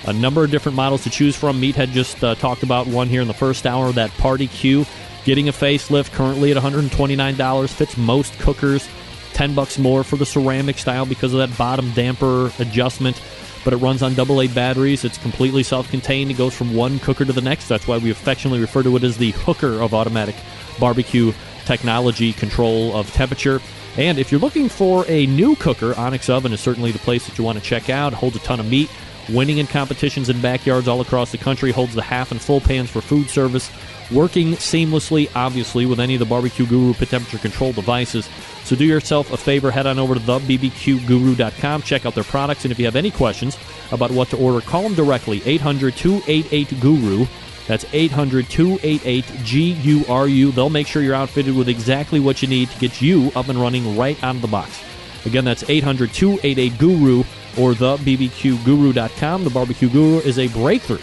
A number of different models to choose from. Meathead just talked about one here in the first hour, that Party Q. getting a facelift currently at $129. Fits most cookers. $10 more for the ceramic style because of that bottom damper adjustment. But it runs on AA batteries. It's completely self-contained. It goes from one cooker to the next. That's why we affectionately refer to it as the hooker of automatic barbecue technology, control of temperature. And if you're looking for a new cooker, Onyx Oven is certainly the place that you want to check out. It holds a ton of meat, winning in competitions in backyards all across the country, holds the half and full pans for food service, working seamlessly, obviously, with any of the Barbecue Guru pit temperature control devices. So do yourself a favor, head on over to thebbqguru.com, check out their products, and if you have any questions about what to order, call them directly, 800-288-GURU. That's 800-288-GURU. They'll make sure you're outfitted with exactly what you need to get you up and running right out of the box. Again, that's 800-288-GURU or thebbqguru.com. The Barbecue Guru is a breakthrough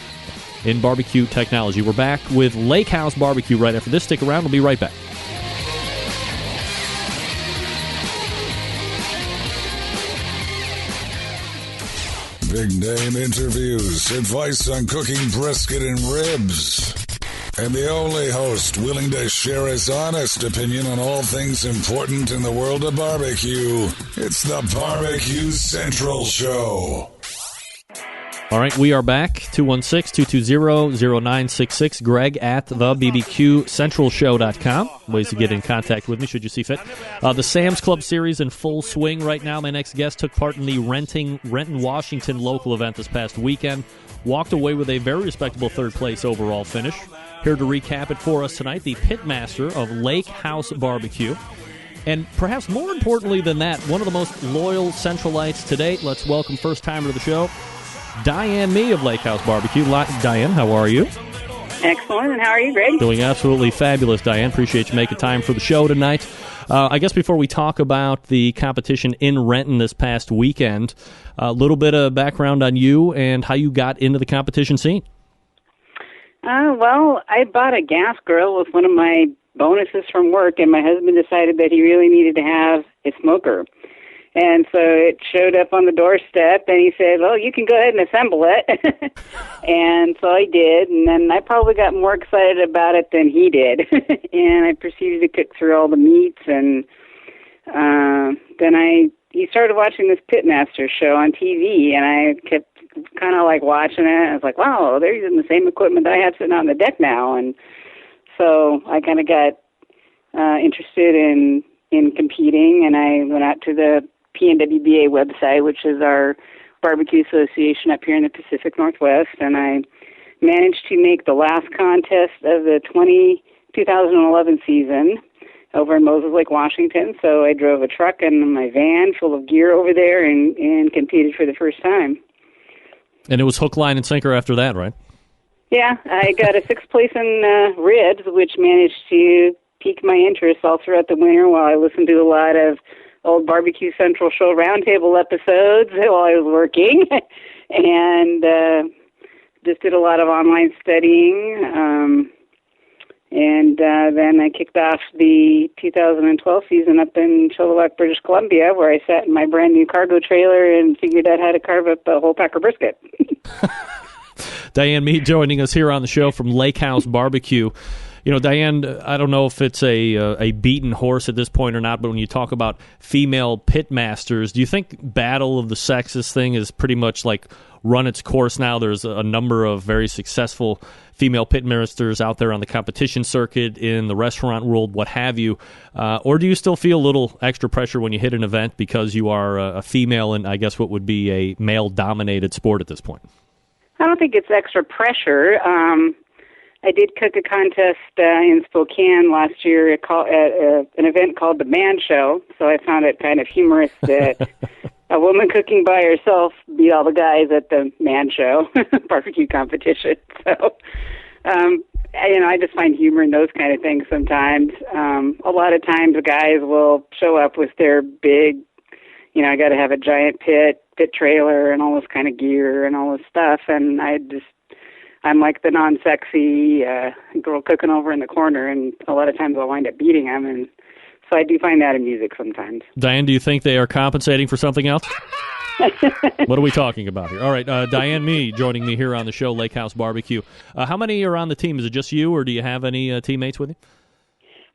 in barbecue technology. We're back with Lakehouse BBQ right after this. Stick around. We'll be right back. Big name interviews, advice on cooking brisket and ribs, and the only host willing to share his honest opinion on all things important in the world of barbecue. It's the Barbecue Central Show. All right, we are back. 216-220-0966. Greg at thebbqcentralshow.com. Ways to get in contact with me should you see fit. The Sam's Club series in full swing right now. My next guest took part in the Renton, Washington local event this past weekend. Walked away with a very respectable third place overall finish. Here to recap it for us tonight, the pitmaster of Lakehouse BBQ. And perhaps more importantly than that, one of the most loyal Centralites to date. Let's welcome first-timer to the show, Diane Mee of Lakehouse BBQ. Diane, how are you? Excellent. And how are you, Greg? Doing absolutely fabulous, Diane. Appreciate you making time for the show tonight. I guess before we talk about the competition in Renton this past weekend, a little bit of background on you and how you got into the competition scene. Well, I bought a gas grill with one of my bonuses from work, and my husband decided that he really needed to have a smoker. And so it showed up on the doorstep, and he said, well, you can go ahead and assemble it. And so I did, and then I probably got more excited about it than he did. And I proceeded to cook through all the meats, and then he started watching this pitmaster show on TV, and I kept kind of like watching it. I was like, wow, they're using the same equipment that I have sitting on the deck now. And so I kind of got interested in competing, and I went out to the PNWBA website, which is our barbecue association up here in the Pacific Northwest, and I managed to make the last contest of the 2011 season over in Moses Lake, Washington. So I drove a truck and my van full of gear over there and competed for the first time. And it was hook, line, and sinker after that, right? Yeah, I got a sixth place in ribs, which managed to pique my interest all throughout the winter while I listened to a lot of old Barbecue Central Show roundtable episodes while I was working, and just did a lot of online studying. And then I kicked off the 2012 season up in Chilliwack, British Columbia, where I sat in my brand new cargo trailer and figured out how to carve up a whole pack of brisket. Diane Mee joining us here on the show from Lakehouse BBQ. You know, Diane, I don't know if it's a beaten horse at this point or not, but when you talk about female pitmasters, do you think battle of the sexes thing is pretty much like run its course now? There's a number of very successful female pitmasters out there on the competition circuit, in the restaurant world, what have you. Or do you still feel a little extra pressure when you hit an event because you are a female in, I guess, what would be a male-dominated sport at this point? I don't think it's extra pressure. I did cook a contest in Spokane last year at an event called the Man Show, so I found it kind of humorous that a woman cooking by herself beat all the guys at the Man Show barbecue competition. So, I just find humor in those kind of things sometimes. A lot of times the guys will show up with their big, I got to have a giant pit trailer and all this kind of gear and all this stuff, and I'm like the non-sexy girl cooking over in the corner, and a lot of times I'll wind up beating them, and so I do find that amusing sometimes. Diane, do you think they are compensating for something else? What are we talking about here? All right, Diane Mee joining me here on the show, Lakehouse BBQ. How many are on the team? Is it just you, or do you have any teammates with you?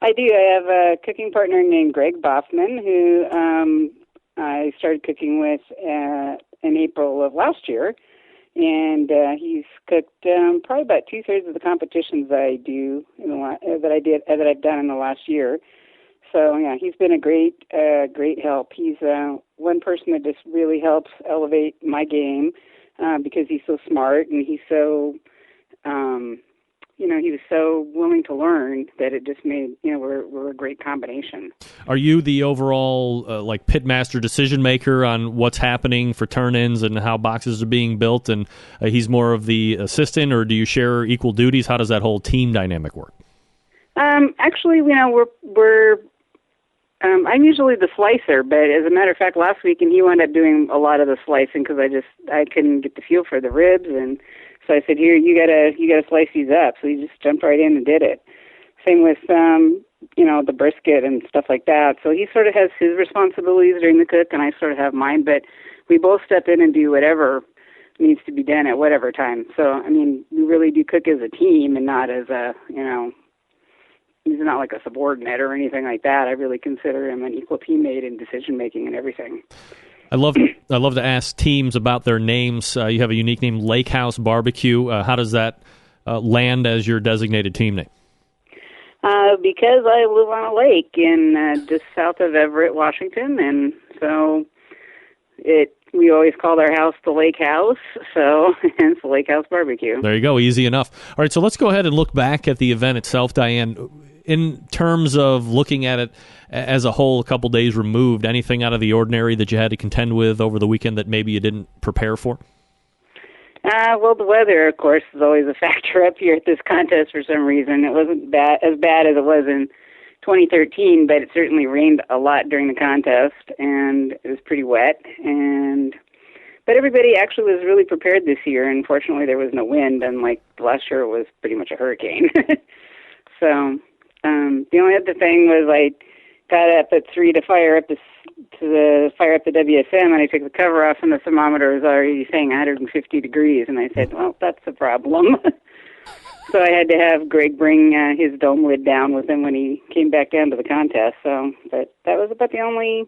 I do. I have a cooking partner named Greg Boffman, who I started cooking with in April of last year, and he's cooked probably about 2/3 of the competitions that I do that I've done in the last year. So yeah, he's been a great help. He's one person that just really helps elevate my game because he's so smart and he's so he was so willing to learn that it just made, we're a great combination. Are you the overall pitmaster decision maker on what's happening for turn-ins and how boxes are being built, and he's more of the assistant, or do you share equal duties? How does that whole team dynamic work? Actually, we're I'm usually the slicer, but as a matter of fact, last week, and he wound up doing a lot of the slicing because I couldn't get the feel for the ribs, and so I said, "Here, you gotta slice these up." So he just jumped right in and did it. Same with the brisket and stuff like that. So he sort of has his responsibilities during the cook, and I sort of have mine. But we both step in and do whatever needs to be done at whatever time. So I mean, we really do cook as a team and not as he's not like a subordinate or anything like that. I really consider him an equal teammate in decision making and everything. I love to ask teams about their names. You have a unique name, Lakehouse BBQ. How does that land as your designated team name? Because I live on a lake in just south of Everett, Washington, and so we always called our house the Lake House, so hence the Lakehouse BBQ. There you go, easy enough. All right, so let's go ahead and look back at the event itself, Diane. In terms of looking at it as a whole, a couple days removed, anything out of the ordinary that you had to contend with over the weekend that maybe you didn't prepare for? Well, the weather, of course, is always a factor up here at this contest for some reason. It wasn't as bad as it was in 2013, but it certainly rained a lot during the contest, and it was pretty wet. But everybody actually was really prepared this year, and fortunately there was no wind, unlike last year it was pretty much a hurricane. So the only other thing was I got up at 3 to fire up the WSM, and I took the cover off, and the thermometer was already saying 150 degrees, and I said, well, that's a problem. So I had to have Greg bring his dome lid down with him when he came back down to the contest. But that was about the only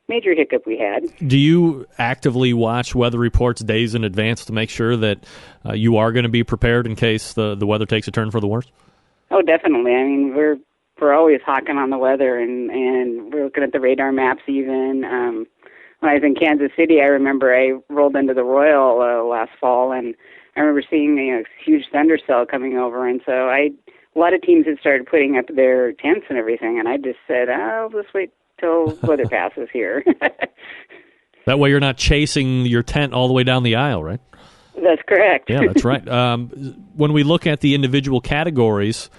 major hiccup we had. Do you actively watch weather reports days in advance to make sure that you are going to be prepared in case the weather takes a turn for the worse? Oh, definitely. I mean, we're always hawking on the weather, and we're looking at the radar maps even. When I was in Kansas City, I remember I rolled into the Royal last fall, and I remember seeing a huge thunder cell coming over, and so a lot of teams had started putting up their tents and everything, and I just said, I'll just wait till weather passes here. That way you're not chasing your tent all the way down the aisle, right? That's correct. Yeah, that's right. When we look at the individual categories,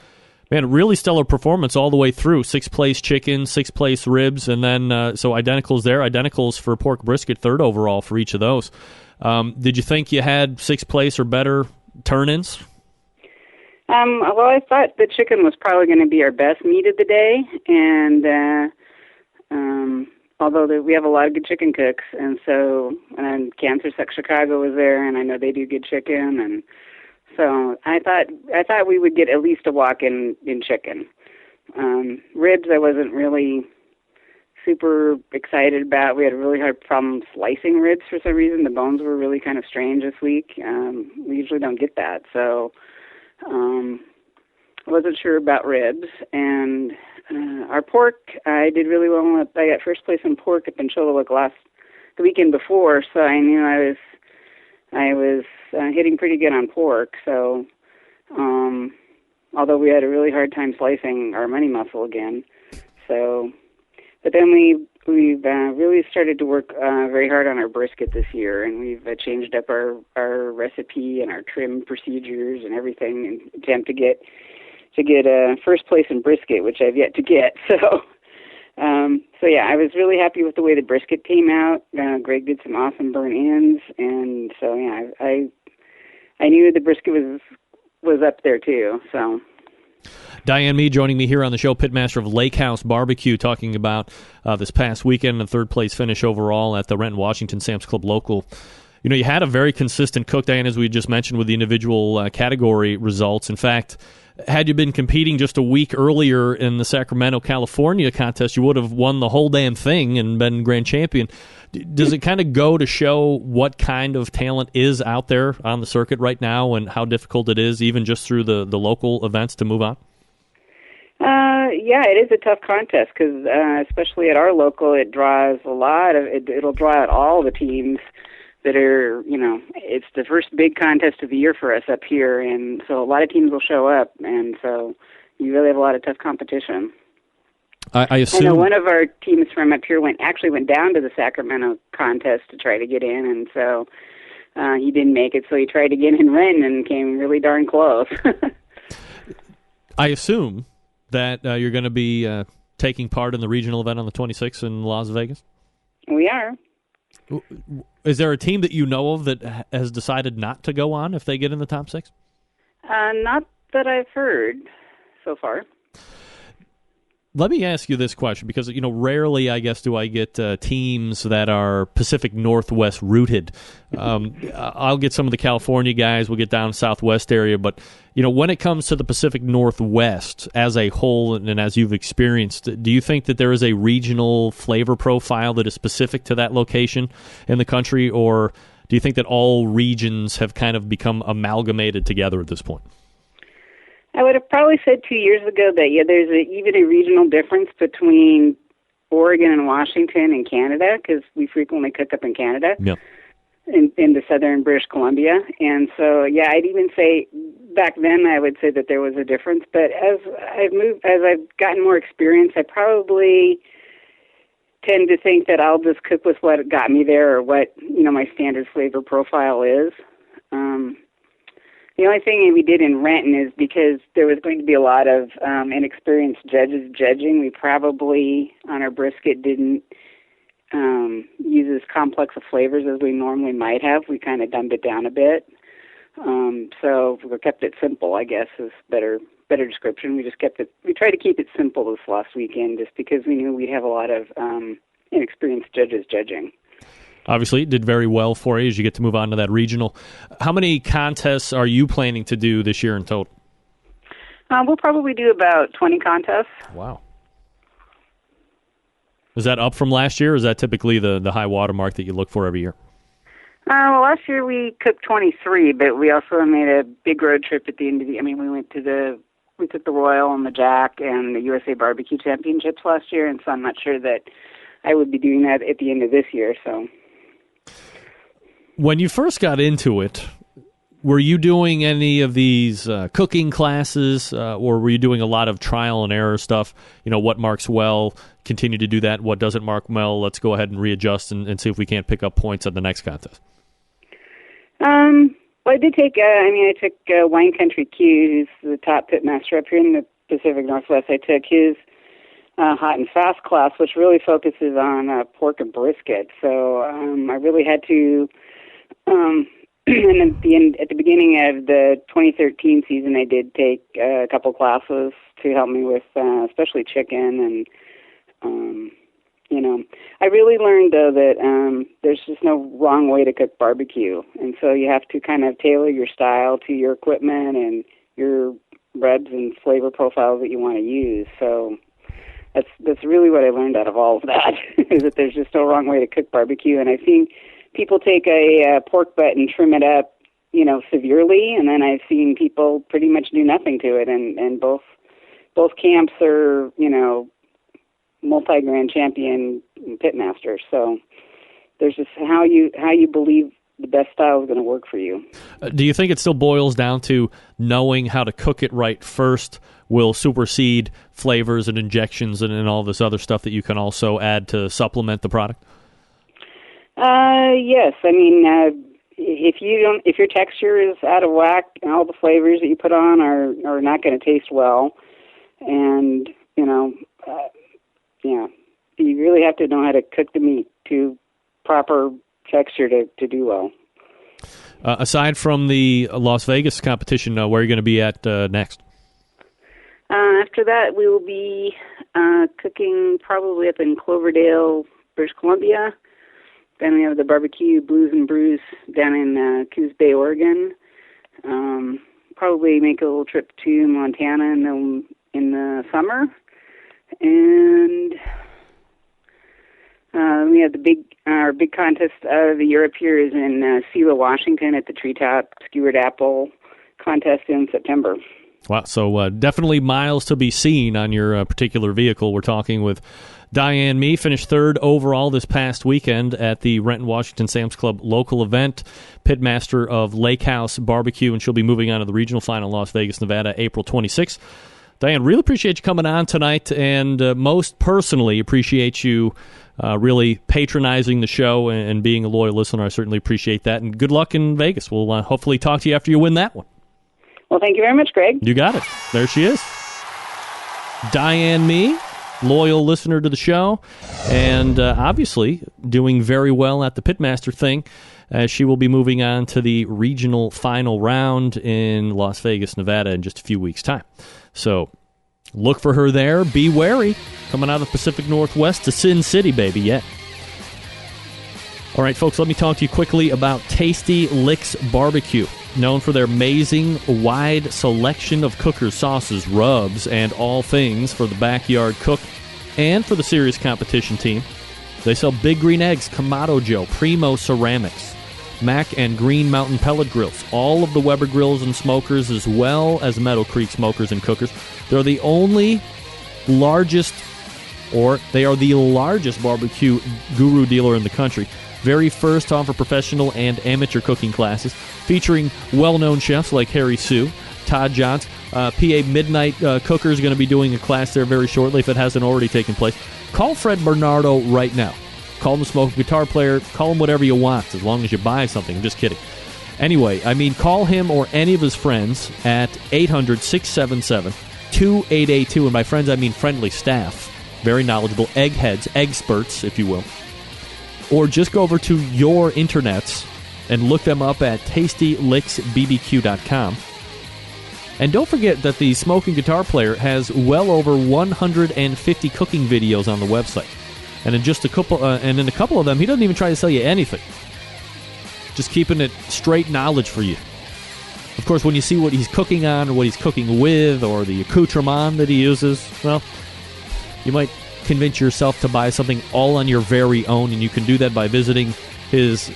man, really stellar performance all the way through. 6th place chicken, 6th place ribs, and then so identicals there. Identicals for pork brisket, 3rd overall for each of those. Did you think you had 6th place or better turn-ins? Well, I thought the chicken was probably going to be our best meat of the day, and although we have a lot of good chicken cooks, and Cancer Suck Chicago was there, and I know they do good chicken, and so I thought we would get at least a walk in chicken. Ribs, I wasn't really super excited about. We had a really hard problem slicing ribs for some reason. The bones were really kind of strange this week. We usually don't get that, so I wasn't sure about ribs. And our pork, I did really well. I got 1st place in pork up in Chilliwack the weekend before, so I knew I was hitting pretty good on pork. So although we had a really hard time slicing our money muscle again, but then we've really started to work very hard on our brisket this year, and we've changed up our recipe and our trim procedures and everything in attempt to get 1st place in brisket, which I've yet to get. So yeah, I was really happy with the way the brisket came out. Greg did some awesome burn ends, and so yeah, I knew the brisket was up there too. So. Diane Mee joining me here on the show, pitmaster of Lakehouse BBQ, talking about this past weekend, the 3rd place finish overall at the Renton Washington Sam's Club Local. You had a very consistent cook, Diane, as we just mentioned, with the individual category results. In fact, had you been competing just a week earlier in the Sacramento, California contest, you would have won the whole damn thing and been grand champion. Does it kind of go to show what kind of talent is out there on the circuit right now and how difficult it is, even just through the local events, to move on? Yeah, it is a tough contest because, especially at our local, it draws a lot of. It'll draw out all the teams that are, it's the first big contest of the year for us up here, and so a lot of teams will show up, and so you really have a lot of tough competition. I assume. I know one of our teams from up here went down to the Sacramento contest to try to get in, and so he didn't make it, so he tried again in Renton and came really darn close. I assume that you're going to be taking part in the regional event on the 26th in Las Vegas? We are. Is there a team that you know of that has decided not to go on if they get in the top 6? Not that I've heard so far. Let me ask you this question, because rarely, I guess, do I get teams that are Pacific Northwest rooted. I'll get some of the California guys. We'll get down Southwest area, but when it comes to the Pacific Northwest as a whole, and as you've experienced, do you think that there is a regional flavor profile that is specific to that location in the country, or do you think that all regions have kind of become amalgamated together at this point? I would have probably said 2 years ago that, there's even a regional difference between Oregon and Washington and Canada, because we frequently cook up in Canada, in the southern British Columbia. And so, I'd even say back then I would say that there was a difference. But as I've gotten more experience, I probably tend to think that I'll just cook with what got me there, or what, my standard flavor profile is. The only thing we did in Renton is because there was going to be a lot of inexperienced judges judging, we probably, on our brisket, didn't use as complex of flavors as we normally might have. We kind of dumbed it down a bit. So we kept it simple, I guess, is better description. We tried to keep it simple this last weekend, just because we knew we'd have a lot of inexperienced judges judging. Obviously, it did very well for you as you get to move on to that regional. How many contests are you planning to do this year in total? We'll probably do about 20 contests. Wow. Is that up from last year, or is that typically the high water mark that you look for every year? Well, last year we cooked 23, but we also made a big road trip at the end of the... we took the Royal and the Jack and the USA Barbecue Championships last year, and so I'm not sure that I would be doing that at the end of this year, so... When you first got into it, were you doing any of these cooking classes, or were you doing a lot of trial and error stuff? What marks well, continue to do that. What doesn't mark well, let's go ahead and readjust and see if we can't pick up points at the next contest. Well, I did take, I took Wine Country Q, who's the top pitmaster up here in the Pacific Northwest. I took his hot and fast class, which really focuses on pork and brisket. So I really had to... and at the beginning of the 2013 season, I did take a couple classes to help me with, especially chicken. And, I really learned, though, that there's just no wrong way to cook barbecue. And so you have to kind of tailor your style to your equipment and your rubs and flavor profiles that you want to use. So that's really what I learned out of all of that, is that there's just no wrong way to cook barbecue. And I think people take a pork butt and trim it up, severely, and then I've seen people pretty much do nothing to it, and both camps are, multi-grand champion pitmasters. So there's just how you believe the best style is going to work for you. Do you think it still boils down to knowing how to cook it right first will supersede flavors and injections and all this other stuff that you can also add to supplement the product? Yes. If your texture is out of whack and all the flavors that you put on are not going to taste well, and, you really have to know how to cook the meat to proper texture to do well. Aside from the Las Vegas competition, where are you going to be at next? After that, we will be cooking probably up in Cloverdale, British Columbia. Then we have the Barbecue Blues and Brews down in Coos Bay, Oregon. Probably make a little trip to Montana in the summer. And we have our big contest out of the Europe here is in Selah, Washington at the Treetop Skewered Apple contest in September. Wow, so definitely miles to be seen on your particular vehicle. We're talking with Diane Mee, finished third overall this past weekend at the Renton, Washington Sam's Club local event, pitmaster of Lakehouse BBQ, and she'll be moving on to the regional final in Las Vegas, Nevada, April 26th. Diane, really appreciate you coming on tonight, and most personally appreciate you really patronizing the show and being a loyal listener. I certainly appreciate that, and good luck in Vegas. We'll hopefully talk to you after you win that one. Well, thank you very much, Greg. You got it. There she is. Diane Mee, loyal listener to the show, and obviously doing very well at the pitmaster thing, as she will be moving on to the regional final round in Las Vegas, Nevada in just a few weeks' time. So look for her there. Be wary. Coming out of the Pacific Northwest to Sin City, baby, yet. All right, folks, let me talk to you quickly about Tasty Licks Barbecue. Known for their amazing wide selection of cookers, sauces, rubs, and all things for the backyard cook and for the serious competition team. They sell Big Green Eggs, Kamado Joe, Primo Ceramics, Mac and Green Mountain pellet grills, all of the Weber grills and smokers, as well as Meadow Creek smokers and cookers. They're the largest barbecue guru dealer in the country. Very first to offer professional and amateur cooking classes, featuring well-known chefs like Harry Sue, Todd Johns. PA Midnight Cooker is going to be doing a class there very shortly if it hasn't already taken place. Call Fred Bernardo right now. Call him a smoking guitar player. Call him whatever you want, as long as you buy something. I'm just kidding. Anyway, call him or any of his friends at 800-677-2882. And by friends, I mean friendly staff. Very knowledgeable eggheads, experts, if you will. Or just go over to your internets and look them up at tastylicksbbq.com. And don't forget that the Smoking Guitar Player has well over 150 cooking videos on the website. And in just a couple of them, he doesn't even try to sell you anything. Just keeping it straight knowledge for you. Of course, when you see what he's cooking on or what he's cooking with or the accoutrement that he uses, well, you might convince yourself to buy something all on your very own, and you can do that by visiting his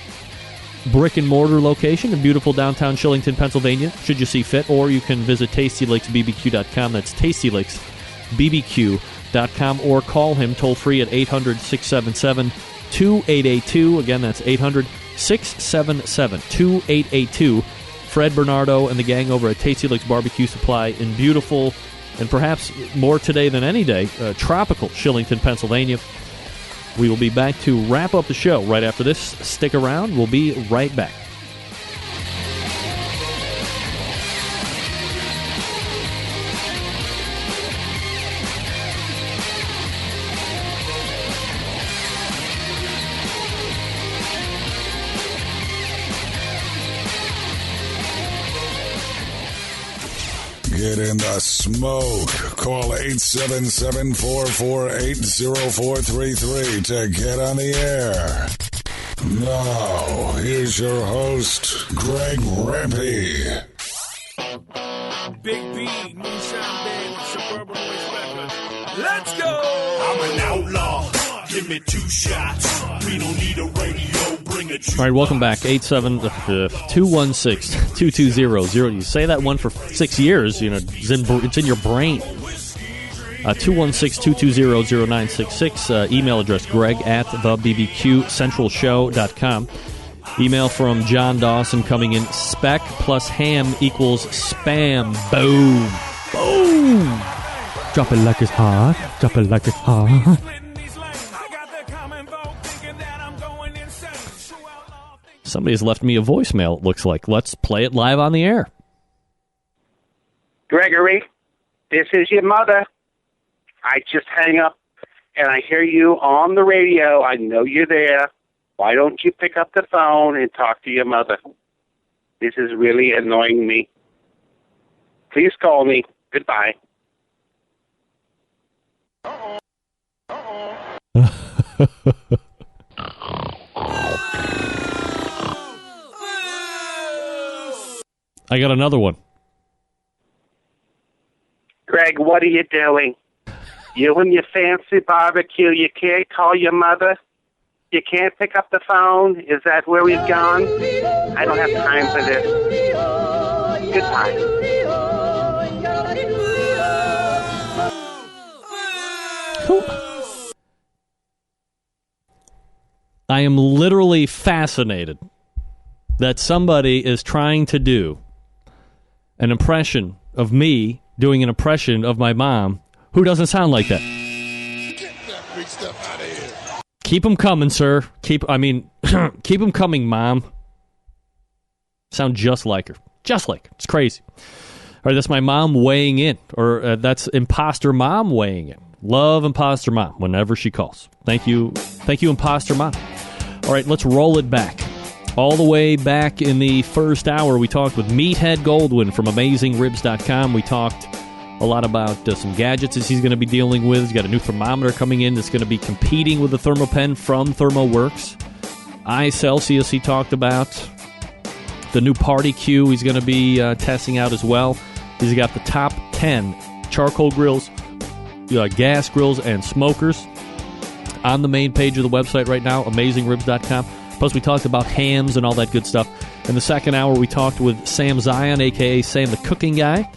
brick-and-mortar location in beautiful downtown Shillington, Pennsylvania, should you see fit, or you can visit tastylicksbbq.com. That's tastylicksbbq.com, or call him toll-free at 800-677-2882. Again, that's 800-677-2882. Fred Bernardo and the gang over at Tasty Licks Barbecue Supply in beautiful, and perhaps more today than any day, tropical Shillington, Pennsylvania. We will be back to wrap up the show right after this. Stick around. We'll be right back. Get in the smoke. Call 877-448-0433 to get on the air. Now, here's your host, Greg Rempe. Big B, Moonshine Band, Suburban Waste Records. Let's go! I'm an outlaw. Give me 2 shots. We don't need a radio. Bring a All right, welcome back. 216-220-0200. You say that one for 6 years, it's in your brain. 216-220-0966. Email address Greg at thebbqcentralshow.com. Email from John Dawson coming in. Spec plus ham equals spam. Boom. Boom. Drop it like it's hot. Drop it like it's hot. Somebody's left me a voicemail, it looks like. Let's play it live on the air. Gregory, this is your mother. I just hang up and I hear you on the radio. I know you're there. Why don't you pick up the phone and talk to your mother? This is really annoying me. Please call me. Goodbye. I got another one. Greg, what are you doing? You and your fancy barbecue, you can't call your mother? You can't pick up the phone? Is that where we've gone? I don't have time for this. Goodbye. I am literally fascinated that somebody is trying to do an impression of me doing an impression of my mom who doesn't sound like that. Get that big stuff out of here. Keep them coming, sir. Keep them coming, Mom. Sound just like her. Just like her. It's crazy. All right, that's my mom weighing in. Or that's Imposter Mom weighing in. Love Imposter Mom whenever she calls. Thank you, Imposter Mom. All right, let's roll it back. All the way back in the first hour, we talked with Meathead Goldwyn from AmazingRibs.com. We talked a lot about some gadgets that he's going to be dealing with. He's got a new thermometer coming in that's going to be competing with the ThermoPen from ThermoWorks. iCelsius, he talked about. The new Party Q he's going to be testing out as well. He's got the top 10 charcoal grills, gas grills, and smokers on the main page of the website right now, AmazingRibs.com. Plus, we talked about hams and all that good stuff. In the second hour, we talked with Sam Zion, a.k.a. Sam the Cooking Guy.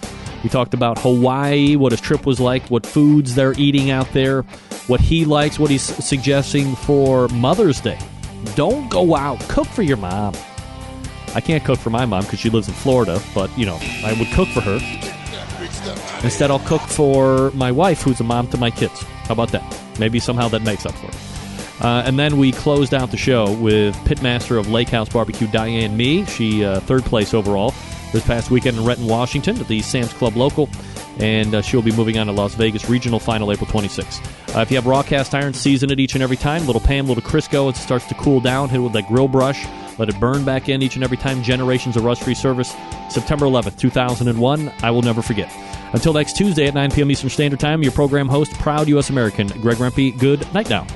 We talked about Hawaii, what his trip was like, what foods they're eating out there, what he likes, what he's suggesting for Mother's Day. Don't go out. Cook for your mom. I can't cook for my mom because she lives in Florida, but, I would cook for her. Instead, I'll cook for my wife, who's a mom to my kids. How about that? Maybe somehow that makes up for it. And then we closed out the show with pitmaster of Lakehouse BBQ, Diane Mee. She third place overall this past weekend in Renton, Washington at the Sam's Club Local. And she'll be moving on to Las Vegas Regional Final April 26th. If you have raw cast iron, season it each and every time. Little Pam, little Crisco, it starts to cool down. Hit it with that grill brush. Let it burn back in each and every time. Generations of rust-free service. September 11th, 2001. I will never forget. Until next Tuesday at 9 p.m. Eastern Standard Time, your program host, proud U.S. American, Greg Rempe. Good night now.